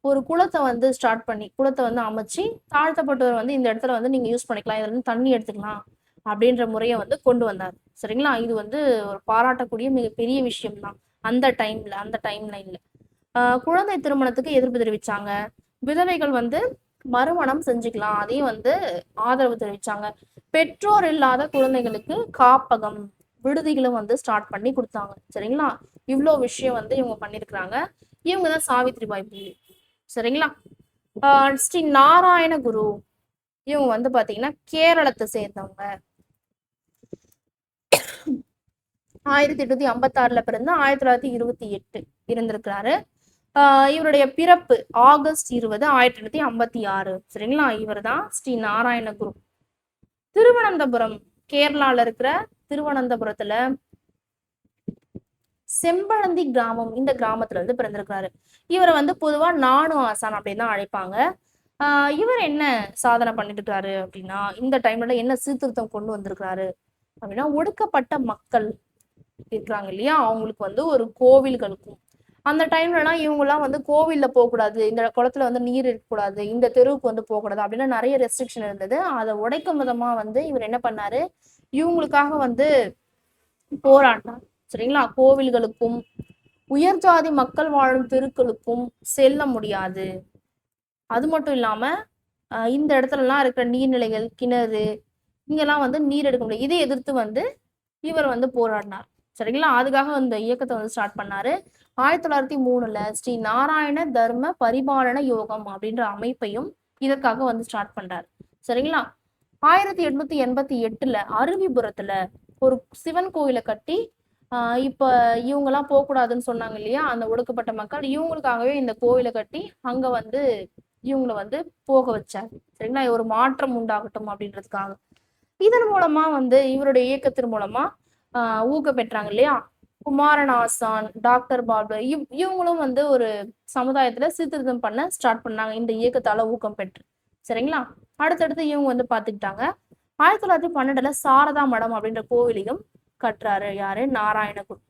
ஒரு குளத்தை வந்து ஸ்டார்ட் பண்ணி குளத்தை வந்து அமைச்சு தாழ்த்தப்பட்டவர் வந்து இந்த இடத்துல வந்து நீங்க யூஸ் பண்ணிக்கலாம், இதுல இருந்து தண்ணி எடுத்துக்கலாம் அப்படின்ற முறையை வந்து கொண்டு வந்தார். சரிங்களா, இது வந்து ஒரு பாராட்டக்கூடிய மிகப்பெரிய விஷயம் தான் அந்த டைம் லைன்ல. குழந்தை திருமணத்துக்கு எதிர்ப்பு தெரிவிச்சாங்க. விதவைகள் வந்து மறுமணம் செஞ்சுக்கலாம், அதையும் வந்து ஆதரவு தெரிவிச்சாங்க. பெற்றோர் இல்லாத குழந்தைகளுக்கு காப்பகம், விடுதிகளும் வந்து ஸ்டார்ட் பண்ணி கொடுத்தாங்க. சரிங்களா, இவ்வளோ விஷயம் வந்து இவங்க பண்ணிருக்கிறாங்க. இவங்க தான் சாவித்ரிபாய் பூலே. சரிங்களா. ஸ்ரீ நாராயண குரு, இவங்க வந்து பாத்தீங்கன்னா கேரளத்தை சேர்ந்தவங்க. 1856 பிறந்து 1928 இருந்திருக்கிறாரு. இவருடைய பிறப்பு ஆகஸ்ட் 20, 1856. சரிங்களா, இவர் தான் ஸ்ரீ நாராயண குரு. திருவனந்தபுரம், கேரளால இருக்கிற திருவனந்தபுரத்துல செம்பழந்தி கிராமம், இந்த கிராமத்துல இருந்து பிறந்திருக்கிறாரு. இவரை வந்து பொதுவா நானு ஆசான் அப்படின்னு தான் அழைப்பாங்க. இவர் என்ன சாதனை பண்ணிட்டு இருக்காரு அப்படின்னா இந்த டைம்ல என்ன சீர்திருத்தம் கொண்டு வந்திருக்கிறாரு அப்படின்னா ஒடுக்கப்பட்ட மக்கள் இருக்கிறாங்க இல்லையா, அவங்களுக்கு வந்து ஒரு கோவில்களுக்கும் அந்த டைம்லலாம் இவங்கெல்லாம் வந்து கோவில்ல போகக்கூடாது, இந்த குளத்துல வந்து நீர் இருக்கக்கூடாது, இந்த தெருவுக்கு வந்து போகக்கூடாது அப்படின்னு நிறைய ரெஸ்ட்ரிக்ஷன் இருந்தது. அதை உடைக்கும் விதமா வந்து இவர் என்ன பண்ணாரு, இவங்களுக்காக வந்து போராடினார். சரிங்களா, கோவில்களுக்கும் உயர் ஜாதி மக்கள் வாழும் தெருக்களுக்கும் செல்ல முடியாது. அது மட்டும் இல்லாம இந்த இடத்துலலாம் இருக்கிற நீர்நிலைகள், கிணறு, இங்கெல்லாம் வந்து நீர் எடுக்க முடியாது. இதை எதிர்த்து வந்து இவர் வந்து போராடினார். சரிங்களா, அதுக்காக இந்த இயக்கத்தை வந்து ஸ்டார்ட் பண்ணாரு. 1903 ஸ்ரீ நாராயண தர்ம பரிபாலன யோகம் அப்படின்ற அமைப்பையும் இதற்காக வந்து ஸ்டார்ட் பண்றாரு. சரிங்களா. 1888 அருவிபுரத்துல ஒரு சிவன் கோயிலை கட்டி இப்ப இவங்கெல்லாம் போகக்கூடாதுன்னு சொன்னாங்க இல்லையா, அந்த ஒடுக்கப்பட்ட மக்கள், இவங்களுக்காகவே இந்த கோயிலை கட்டி அங்க வந்து இவங்களை வந்து போக வச்சாரு. சரிங்களா, ஒரு மாற்றம் உண்டாகட்டும் அப்படின்றதுக்காக. இதன் மூலமா வந்து இவருடைய இயக்கத்தின் மூலமா ஊக்கம் பெற்றாங்க இல்லையா, குமாரன் ஆசான், டாக்டர் பாபு, இவங்களும் வந்து ஒரு சமுதாயத்துல சீர்திருத்தம் பண்ண ஸ்டார்ட் பண்ணாங்க இந்த இயக்கத்தால ஊக்கம் பெற்று. சரிங்களா, அடுத்தடுத்து இவங்க வந்து பாத்துக்கிட்டாங்க. 1912 சாரதா மடம் அப்படின்ற கோவிலையும் கட்டுறாரு. யாரு? நாராயணகுரு.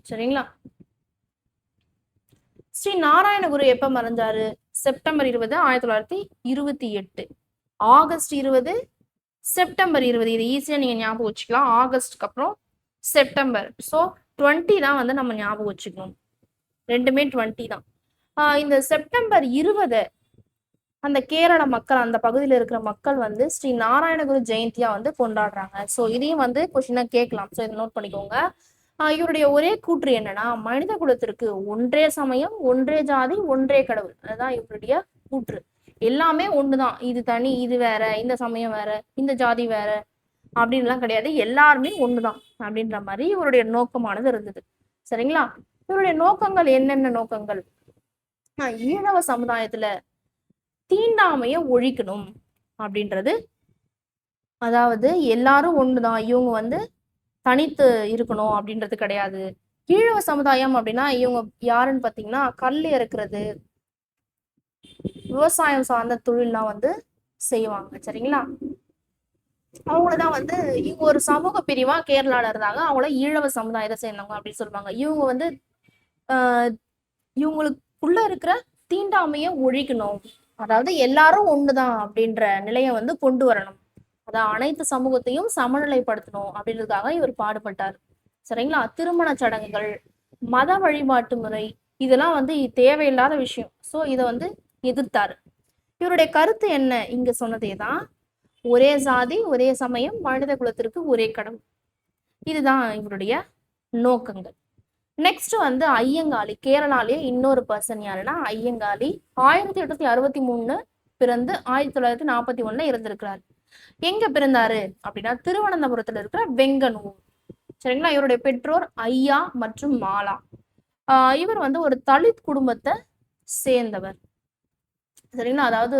சரிங்களா. ஸ்ரீ நாராயணகுரு எப்ப மறைஞ்சாரு? September 20 1928, August 20 September 20. இது ஈஸியா நீங்க ஞாபகம் வச்சுக்கலாம். ஆகஸ்ட்க்கு அப்புறம் செப்டம்பர். ஸோ 20 தான் வந்து நம்ம ஞாபகம் வச்சுக்கணும். ரெண்டுமே 20 தான். இந்த செப்டம்பர் 20 அந்த கேரள மக்கள், அந்த பகுதியில் இருக்கிற மக்கள் வந்து ஸ்ரீ நாராயணகுரு ஜெயந்தியா வந்து கொண்டாடுறாங்க. ஸோ இதையும் வந்து கொஸ்டினா கேட்கலாம். ஸோ இதை நோட் பண்ணிக்கோங்க. இவருடைய ஒரே கூற்று என்னன்னா, மனித குலத்திற்கு ஒன்றே சமயம், ஒன்றே ஜாதி, ஒன்றே கடவுள். அதுதான் இவருடைய கூற்று. எல்லாமே ஒண்ணுதான், இது தனி, இது வேற, இந்த சமயம் வேற, இந்த ஜாதி வேற அப்படின்லாம் கிடையாது, எல்லாருமே ஒண்ணுதான் அப்படின்ற மாதிரி இவருடைய நோக்கமானது இருந்தது. சரிங்களா? இவருடைய நோக்கங்கள் என்னென்ன நோக்கங்கள்? ஈழவ சமுதாயத்துல தீண்டாமைய ஒழிக்கணும் அப்படின்றது. அதாவது எல்லாரும் ஒண்ணுதான், இவங்க வந்து தனித்து இருக்கணும் அப்படின்றது கிடையாது. ஈழவ சமுதாயம் அப்படின்னா இவங்க யாருன்னு பாத்தீங்கன்னா, கல் இறக்குறது, விவசாயம் சார்ந்த தொழில்லாம் வந்து செய்வாங்க. சரிங்களா? அவங்களதான் வந்து இவங்க ஒரு சமூக பிரிவா கேரளால இருந்தாங்க. அவங்கள ஈழவ சமுதாயத்தை சேர்ந்தவங்க அப்படின்னு சொல்லுவாங்க. இவங்க வந்து இவங்களுக்குள்ள இருக்கிற தீண்டாமைய ஒழிக்கணும், அதாவது எல்லாரும் ஒண்ணுதான் அப்படின்ற நிலையை வந்து கொண்டு வரணும், அதான் அனைத்து சமூகத்தையும் சமநிலைப்படுத்தணும் அப்படின்றதுக்காக இவர் பாடுபட்டார். சரிங்களா? திருமண சடங்குகள், மத வழிபாட்டு முறை, இதெல்லாம் வந்து தேவையில்லாத விஷயம். ஸோ இதை வந்து எதிர்த்தாரு. இவருடைய கருத்து என்ன? இங்க சொன்னதே தான், ஒரே சாதி, ஒரே சமயம், மனித குலத்திற்கு ஒரே கடவுள். இதுதான் இவருடைய நோக்கங்கள். நெக்ஸ்ட் வந்து ஐயங்காளி. கேரளாலே இன்னொரு பர்சன் யாருன்னா ஐயங்காளி. 1863 பிறந்து 1941 இருந்திருக்கிறார். எங்க பிறந்தாரு அப்படின்னா, திருவனந்தபுரத்துல இருக்கிற வெங்கனூர். சரிங்களா? இவருடைய பெற்றோர் ஐயா மற்றும் மாலா. இவர் வந்து ஒரு தலித் குடும்பத்தை சேர்ந்தவர். சரிங்களா? அதாவது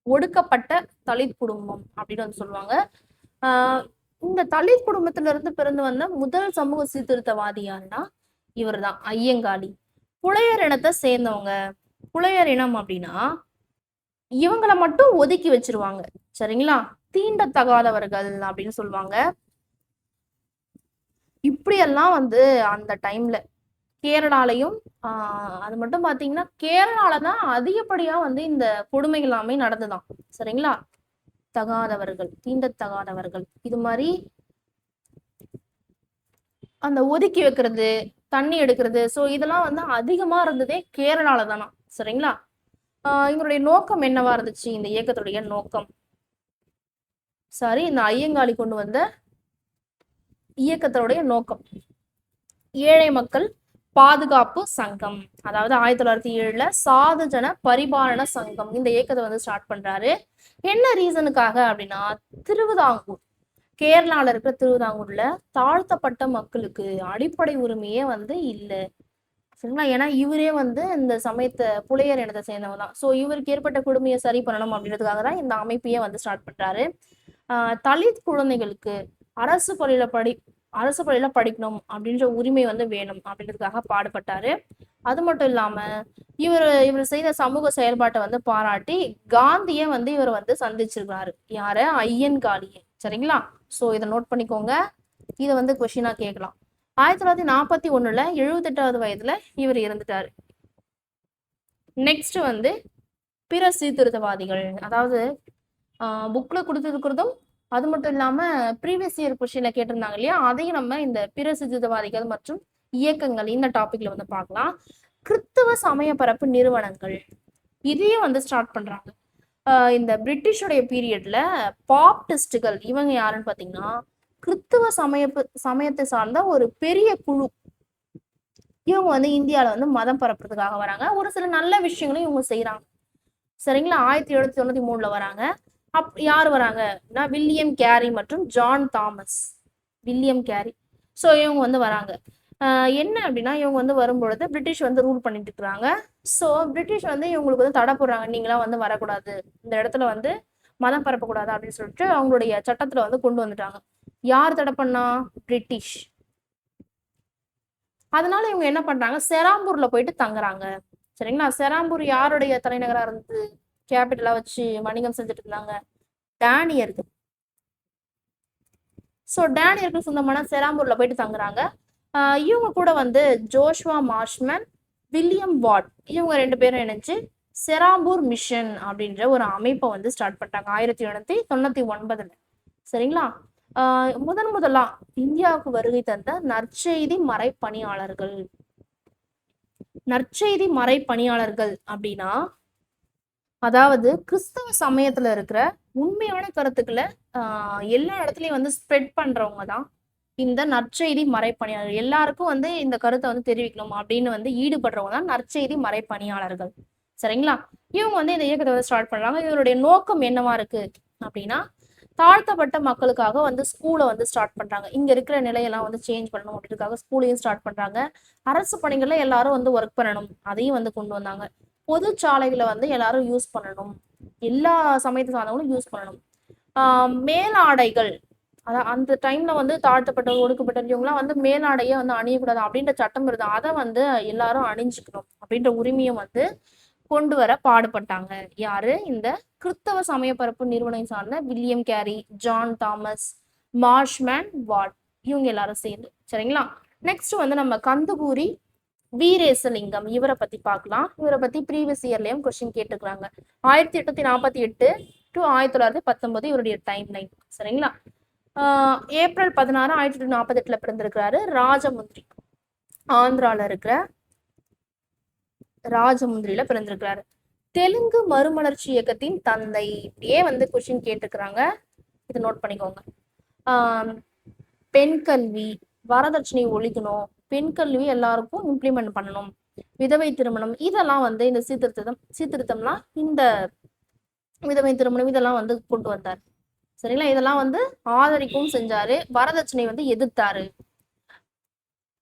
ஒடுக்கப்பட்ட தலித் குடும்பம் அப்படின்னு வந்து சொல்லுவாங்க. இந்த தலித் குடும்பத்துல இருந்து பிறந்து வந்த முதல் சமூக சீர்திருத்தவாதி யாருன்னா இவர் தான், ஐயங்காளி. புலையர் இனத்தை சேர்ந்தவங்க. புலையர் இனம் அப்படின்னா இவங்களை மட்டும் ஒதுக்கி வச்சிருவாங்க. சரிங்களா? தீண்டத்தகாதவர்கள் அப்படின்னு சொல்லுவாங்க. இப்படியெல்லாம் வந்து அந்த டைம்ல கேரளாலையும் அது மட்டும் பாத்தீங்கன்னா கேரளால தான் அதிகப்படியா வந்து இந்த கொடுமைகள் எல்லாமே நடந்துதான். சரிங்களா? தகாதவர்கள், தீண்டத்தகாதவர்கள், இது மாதிரி அந்த ஒதுக்கி வைக்கிறது, தண்ணி எடுக்கிறது, ஸோ இதெல்லாம் வந்து அதிகமா இருந்ததே கேரளால தானா. சரிங்களா? இவருடைய நோக்கம் என்னவா இருந்துச்சு? இந்த இயக்கத்துடைய நோக்கம், இந்த ஐயங்காளி கொண்டு வந்த இயக்கத்தினுடைய நோக்கம், ஏழை மக்கள் பாதுகாப்பு சங்கம். அதாவது 1907 சாதுஜன பரிபாலன சங்கம் இந்த இயக்கத்தை வந்து ஸ்டார்ட் பண்றாரு. என்ன ரீசனுக்காக அப்படின்னா, திருவிதாங்கூர், கேரளால இருக்கிற திருவிதாங்கூர்ல தாழ்த்தப்பட்ட மக்களுக்கு அடிப்படை உரிமையே வந்து இல்லை. சரிங்களா? ஏன்னா இவரே வந்து இந்த சமயத்தை புலையர் இனத்தை சேர்ந்தவங்க தான். ஸோ இவருக்கு ஏற்பட்ட கொடுமையை சரி பண்ணணும் அப்படின்றதுக்காக தான் இந்த அமைப்பையே வந்து ஸ்டார்ட் பண்றாரு. தலித் குழந்தைகளுக்கு அரசு பள்ளியில படிக்கணும் அப்படின்ற உரிமை வந்து வேணும் அப்படின்றதுக்காக பாடுபட்டாரு. அது மட்டும் இல்லாம இவர் செய்த சமூக செயல்பாட்டை வந்து பாராட்டி காந்திய வந்து இவர் வந்து சந்திச்சிருக்காரு. யார? ஐயன்காளியை. சரிங்களா? சோ இதை நோட் பண்ணிக்கோங்க. இதை வந்து கொஸ்டினா கேட்கலாம். 1941 78வது வயதுல இவர் இறந்துட்டாரு. நெக்ஸ்ட் வந்து பிற சீர்திருத்தவாதிகள். அதாவது புக்ல கொடுத்துருக்கிறதும் அது மட்டும் இல்லாம ப்ரீவியஸ் இயர் கொஸ்டின்ல கேட்டிருந்தாங்க இல்லையா, அதையும் நம்ம இந்த பிற சீர்திருத்தவாதிகள் மற்றும் இயக்கங்கள் இந்த டாபிக்ல வந்து பார்க்கலாம். கிறிஸ்துவ சமய பரப்பு நிறுவனங்கள், இதையும் வந்து ஸ்டார்ட் பண்றாங்க. இந்த பிரிட்டிஷுடைய பீரியட்ல பாப்டிஸ்டுகள், இவங்க யாருன்னு பாத்தீங்கன்னா கிறிஸ்துவ சமயத்தை சார்ந்த ஒரு பெரிய குழு. இவங்க வந்து இந்தியாவில வந்து மதம் பரப்புறதுக்காக வராங்க. ஒரு சில நல்ல விஷயங்களும் இவங்க செய்யறாங்க. சரிங்களா? 1793 வராங்க. யார் வராங்கன்னா வில்லியம் கேரி மற்றும் John Thomas. William carry. So இவங்க வந்து வராங்க. என்ன அப்படின்னா, இவங்க வந்து வரும்பொழுது பிரிட்டிஷ் வந்து ரூல் பண்ணிட்டு இருக்கிறாங்க. ஸோ பிரிட்டிஷ் வந்து இவங்களுக்கு வந்து தடை போடுறாங்க, நீங்களாம் வந்து வரக்கூடாது, இந்த இடத்துல வந்து மதம் பரப்பக்கூடாது அப்படின்னு சொல்லிட்டு அவங்களுடைய சட்டத்துல வந்து கொண்டு வந்துட்டாங்க. யார் தடை பண்ணா? பிரிட்டிஷ். அதனால இவங்க என்ன பண்றாங்க, செராம்பூர்ல போயிட்டு தங்குறாங்க. சரிங்களா? செராம்பூர் யாருடைய தலைநகரா இருந்தது? கேபிட்டலா வச்சு வணிகம் செஞ்சுட்டு இருந்தாங்க டேனியருக்கு. ஸோ டேனியருக்கு சொந்தமான செராம்பூர்ல போயிட்டு தங்குறாங்க. இவங்க கூட வந்து ஜோஷ்வா மார்ஷ்மன், வில்லியம் வாட், இவங்க 2 பேரும் இணைஞ்சு செராம்பூர் மிஷன் அப்படின்ற ஒரு அமைப்பை வந்து ஸ்டார்ட் பண்ணிட்டாங்க 1799. சரிங்களா? முதலா இந்தியாவுக்கு வருகை தந்த நற்செய்தி மறைப்பணியாளர்கள். நற்செய்தி மறைப்பணியாளர்கள் அப்படின்னா, அதாவது கிறிஸ்தவ சமயத்துல இருக்கிற உண்மையான கருத்துக்களை எல்லா இடத்துலயும் வந்து ஸ்ப்ரெட் பண்றவங்க தான் இந்த நற்செய்தி மறைப்பணியாளர்கள். எல்லாருக்கும் வந்து இந்த கருத்தை வந்து தெரிவிக்கணும் அப்படின்னு வந்து ஈடுபடுறவங்க தான் நற்செய்தி மறைப்பணியாளர்கள். சரிங்களா? இவங்க வந்து இந்த இயக்கத்தை வந்து ஸ்டார்ட் பண்றாங்க. இவருடைய நோக்கம் என்னவா இருக்கு அப்படின்னா, தாழ்த்தப்பட்ட மக்களுக்காக வந்து ஸ்கூலை வந்து ஸ்டார்ட் பண்றாங்க. இங்க இருக்கிற நிலையெல்லாம் வந்து சேஞ்ச் பண்ணணும் அப்படின்றதுக்காக ஸ்கூலையும் ஸ்டார்ட் பண்றாங்க. அரசு பணிகள்ல எல்லாரும் வந்து ஒர்க் பண்ணணும், அதையும் வந்து கொண்டு வந்தாங்க. பொது சாலைகளை வந்து எல்லாரும் யூஸ் பண்ணணும், எல்லா சமயத்தை சார்ந்தவங்களும் யூஸ் பண்ணணும். மேலாடைகள், அதான் அந்த டைம்ல வந்து தாழ்த்தப்பட்ட ஒடுக்கப்பட்டவங்களாம் வந்து மேலாடையை வந்து அணியக்கூடாது அப்படின்ற சட்டம் இருந்தது. அதை வந்து எல்லாரும் அணிஞ்சுக்கணும் அப்படின்ற உரிமையும் வந்து கொண்டு வர பாடுபட்டாங்க. யாரு? இந்த கிறிஸ்தவ சமய பரப்பு நிறுவனம் சார்ந்த William Carey, John Thomas, Marshman Ward, இவங்க எல்லாரும் சேர்ந்து. சரிங்களா? நெக்ஸ்ட் வந்து நம்ம கந்துகூரி வீரேசலிங்கம், இவரை பத்தி பார்க்கலாம். இவரை பத்தி ப்ரீவியஸ் இயர்லயும் கொஸ்டின் கேட்டுக்கிறாங்க. 1848 டு 1919 இவருடைய டைம் லைன். சரிங்களா? ஏப்ரல் 16 1848 பிறந்திருக்கிறாரு. ராஜமுந்திரி, ஆந்திரால இருக்கிற ராஜமுந்திரியில பிறந்திருக்கிறாரு. தெலுங்கு மறுமலர்ச்சி இயக்கத்தின் தந்தை, இப்படியே வந்து கொஸ்டின் கேட்டுக்கிறாங்க, இதை நோட் பண்ணிக்கோங்க. பெண் கல்வி, வரதட்சணை ஒழிக்கணும், பெண் கல்வி எல்லாருக்கும் இம்ப்ளிமெண்ட் பண்ணணும், விதவை திருமணம், இதெல்லாம் வந்து இந்த சீர்திருத்தம்லாம் இந்த விதவை திருமணம் இதெல்லாம் வந்து கொண்டு வந்தார். சரிங்களா? இதெல்லாம் வந்து ஆதரிக்கவும் செஞ்சாரு, வரதட்சணை வந்து எதிர்த்தாரு.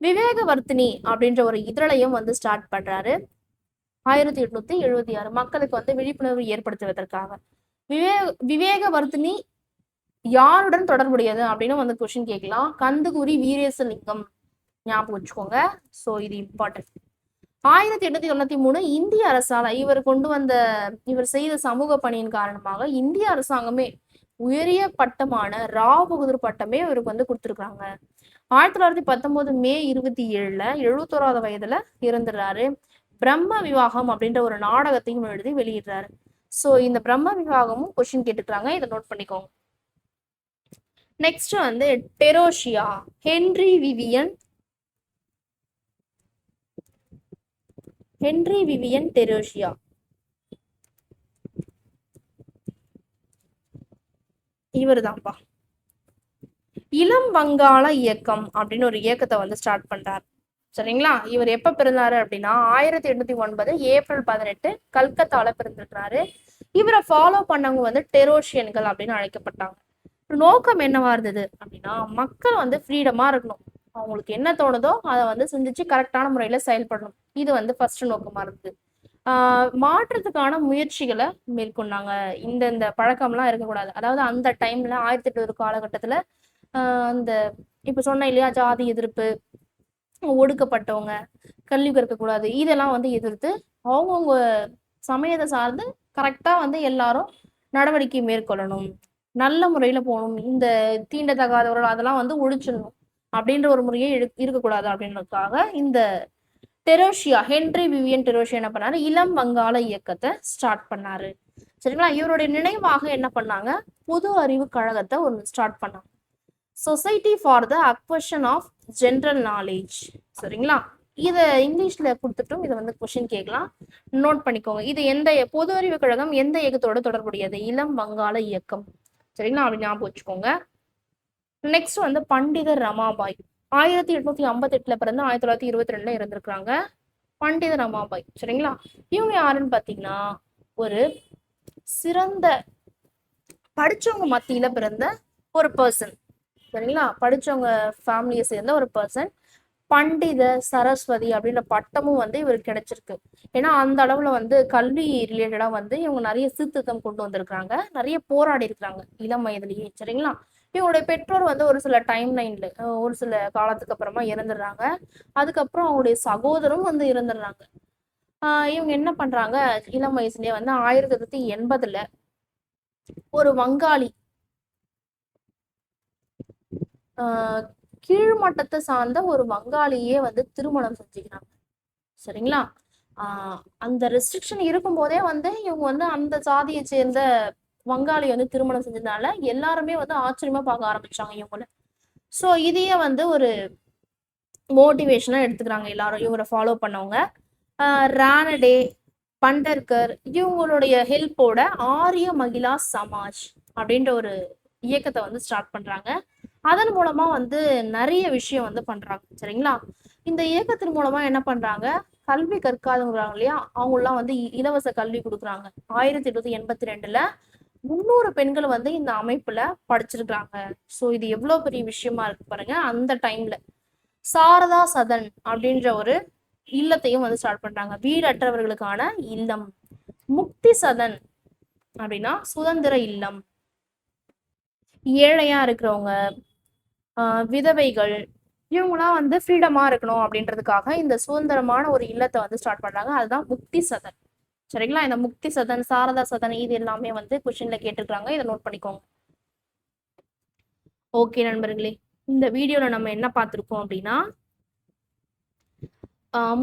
விவேகவர்த்தினி அப்படின்ற ஒரு இதழையும் வந்து ஸ்டார்ட் பண்றாரு 1876, மக்களுக்கு வந்து விழிப்புணர்வு ஏற்படுத்துவதற்காக. விவேகவர்த்தினி யாருடன் தொடர்புடையது அப்படின்னு வந்து கொஸ்டின் கேட்கலாம். கந்துகுரி வீரேசலிங்கம், ஞாபகம் வச்சுக்கோங்க. ஸோ இது இம்பார்ட்டன்ட். 1893 இந்திய அரசால இவர் செய்த சமூக பணியின் காரணமாக இந்திய அரசாங்கமே உயரிய பட்டமான ராவ் பகதூர் பட்டமே இவருக்கு வந்து கொடுத்துருக்காங்க. 1919 மே 27 71வது வயதுல இறந்துடுறாரு. பிரம்ம விவாகம் அப்படின்ற ஒரு நாடகத்தையும் எழுதி வெளியிடுறாரு. ஸோ இந்த பிரம்ம விவாகமும் கொஸ்டின் கேட்டுக்கிறாங்க, இதை நோட் பண்ணிக்கோங்க. நெக்ஸ்ட் வந்து டெரோஷியா, ஹென்றி விவியன் டெரோஷியா, இவர் தான்ப்பா இளம் வங்காள இயக்கம் அப்படின்னு ஒரு இயக்கத்தை வந்து ஸ்டார்ட் பண்றாரு. சரிங்களா? இவர் எப்ப பிறந்தாரு அப்படின்னா 1809 ஏப்ரல் 18 கல்கத்தால பிறந்திருக்கிறாரு. இவரை ஃபாலோ பண்ணவங்க வந்து டெரோஷியன்கள் அப்படின்னு அழைக்கப்பட்டாங்க. நோக்கம் என்னவா இருந்தது அப்படின்னா, மக்கள் வந்து ஃப்ரீடமா இருக்கணும், அவங்களுக்கு என்ன தோணுதோ அதை வந்து சிந்திச்சு கரெக்டான முறையில செயல்படணும். இது வந்து ஃபர்ஸ்ட் நோக்கமா இருந்தது. மாற்றத்துக்கான முயற்சிகளை மேற்கொண்டாங்க. இந்த பழக்கம்லாம் இருக்கக்கூடாது. அதாவது அந்த டைம்ல 1800 காலகட்டத்துல அந்த இப்ப சொன்ன இல்லையா, ஜாதி எதிர்ப்பு, ஒடுக்கப்பட்டவங்க, கல்வி கற்கக்கூடாது, இதெல்லாம் வந்து எதிர்த்து அவங்கவுங்க சமயத்தை சார்ந்து கரெக்டா வந்து எல்லாரும் நடவடிக்கை மேற்கொள்ளணும், நல்ல முறையில போகணும், இந்த தீண்டத்தகாதவர்கள் அதெல்லாம் வந்து ஒழிச்சிடணும் அப்படின்ற ஒரு முறையே இருக்கக்கூடாது அப்படின்றதுக்காக இந்த டெரோஷியா, ஹென்றி விவியன் டெரோஷியா என்ன பண்ணாரு, இளம் வங்காள இயக்கத்தை ஸ்டார்ட் பண்ணாரு. சரிங்களா? இவருடைய நினைவாக என்ன பண்ணாங்க, பொது அறிவு கழகத்தை ஒன்று ஸ்டார்ட் பண்ணாங்க, society for the acquisition of general knowledge. சரிங்களா? இதை இங்கிலீஷ்ல கொடுத்துட்டும் இதை வந்து கொஸ்டின் கேட்கலாம், நோட் பண்ணிக்கோங்க. இது எந்த பொது அறிவு கழகம் எந்த இயக்கத்தோட தொடர்புடையது? இளம் வங்காள இயக்கம். சரிங்களா? அப்படி ஞாபகம் வச்சுக்கோங்க. நெக்ஸ்ட் வந்து பண்டிதர் ரமாபாய், 1858 பிறந்து 1922 இருந்திருக்கிறாங்க. பண்டிதர் ரமாபாய். சரிங்களா? இவங்க யாருன்னு பாத்தீங்கன்னா, ஒரு சிறந்த படிச்சவங்க மத்தியில பிறந்த ஒரு பர்சன். சரிங்களா? படிச்சவங்க ஃபேமிலியை சேர்ந்த ஒரு பர்சன். பண்டித சரஸ்வதி அப்படின்ற பட்டமும் வந்து இவருக்கு கிடைச்சிருக்கு. ஏன்னா அந்த அளவுல வந்து கல்வி ரிலேட்டடா வந்து இவங்க நிறைய சீர்திருத்தம் கொண்டு வந்திருக்கிறாங்க, நிறைய போராடி இருக்கிறாங்க இளம் வயதுலயே. சரிங்களா? இவங்களுடைய பெற்றோர் வந்து ஒரு சில டைம் லைன்ல ஒரு சில காலத்துக்கு அப்புறமா இறந்துடுறாங்க. அதுக்கப்புறம் அவங்களுடைய சகோதரும் வந்து இறந்துடுறாங்க. இவங்க என்ன பண்றாங்க, இளம் வயசுலயே வந்து 1880 ஒரு வங்காளி கீழ்மட்டத்தை சார்ந்த ஒரு வங்காளியே வந்து திருமணம் செஞ்சுக்கிறாங்க. சரிங்களா? அந்த ரெஸ்ட்ரிக்ஷன் இருக்கும்போதே வந்து இவங்க வந்து அந்த சாதியை சேர்ந்த வங்காளி வந்து திருமணம் செஞ்சதுனால எல்லாருமே வந்து ஆச்சரியமா பார்க்க ஆரம்பிச்சாங்க இவங்கள. ஸோ இதையே வந்து ஒரு மோட்டிவேஷனா எடுத்துக்கிறாங்க எல்லாரும் இவரை ஃபாலோ பண்ணவங்க. ரானடே, பண்டர்கர் இவங்களுடைய ஹெல்ப்போட ஆரிய மகிழா சமாஜ் அப்படின்ற ஒரு இயக்கத்தை வந்து ஸ்டார்ட் பண்றாங்க. அதன் மூலமா வந்து நிறைய விஷயம் வந்து பண்றாங்க. சரிங்களா? இந்த இயக்கத்தின் மூலமா என்ன பண்றாங்க, கல்வி கற்காதவங்க இல்லையா, அவங்களாம் வந்து இலவச கல்வி கொடுக்குறாங்க. 1882 300 பெண்கள் வந்து இந்த அமைப்புல படிச்சிருக்காங்க. ஸோ இது எவ்வளவு பெரிய விஷயமா இருக்கு பாருங்க. அந்த டைம்ல சாரதா சதன் அப்படின்ற ஒரு இல்லத்தையும் வந்து ஸ்டார்ட் பண்றாங்க, வீடற்றவர்களுக்கான இல்லம். முக்தி சதன் அப்படின்னா சுதந்திர இல்லம். ஏழையா இருக்கிறவங்க, விதவைகள் இவங்களாம் வந்து ஃப்ரீடமா இருக்கணும் அப்படின்றதுக்காக இந்த சுதந்திரமான ஒரு இல்லத்தை வந்து ஸ்டார்ட் பண்றாங்க. அதுதான் முக்தி சதன். சரிங்களா? இந்த முக்தி சதன், சாரதா சதன் இது எல்லாமே வந்து கொஸ்டின்ல கேட்டிருக்காங்க. இதை நோட் பண்ணிக்கோங்க. ஓகே நண்பர்களே, இந்த வீடியோல நம்ம என்ன பார்த்திருக்கோம் அப்படின்னா,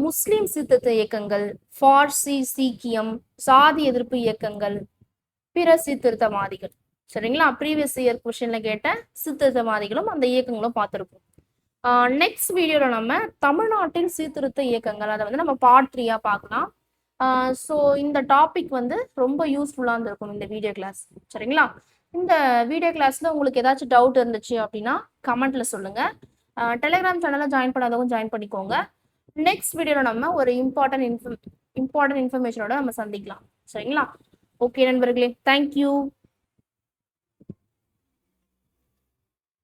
முஸ்லிம் சீர்திருத்த இயக்கங்கள், பார்சி, சீக்கியம், சாதி எதிர்ப்பு இயக்கங்கள், பிற சீர்திருத்தவாதிகள். சரிங்களா? ப்ரீவியஸ் இயர் கொஸ்டின்ல கேட்ட சீர்திருத்தவாதிகளும் அந்த இயக்கங்களும் பார்த்திருக்கோம். நெக்ஸ்ட் வீடியோல நம்ம தமிழ்நாட்டின் சீர்திருத்த இயக்கங்கள் அதை வந்து நம்ம பார்ட் 3 பார்க்கலாம். ஸோ இந்த டாபிக் வந்து ரொம்ப யூஸ்ஃபுல்லாக இருந்திருக்கும் இந்த வீடியோ கிளாஸ். சரிங்களா? இந்த வீடியோ கிளாஸ்ல உங்களுக்கு ஏதாச்சும் டவுட் இருந்துச்சு அப்படின்னா கமெண்ட்ல சொல்லுங்க. டெலிகிராம் சேனல்ல ஜாயின் பண்ணாதவங்க ஜாயின் பண்ணிக்கோங்க. நெக்ஸ்ட் வீடியோல நம்ம ஒரு இம்பார்ட்டன்ட் இன்ஃபர்மேஷனோட நம்ம சந்திக்கலாம். சரிங்களா? ஓகே நண்பர்களே, தேங்க்யூ.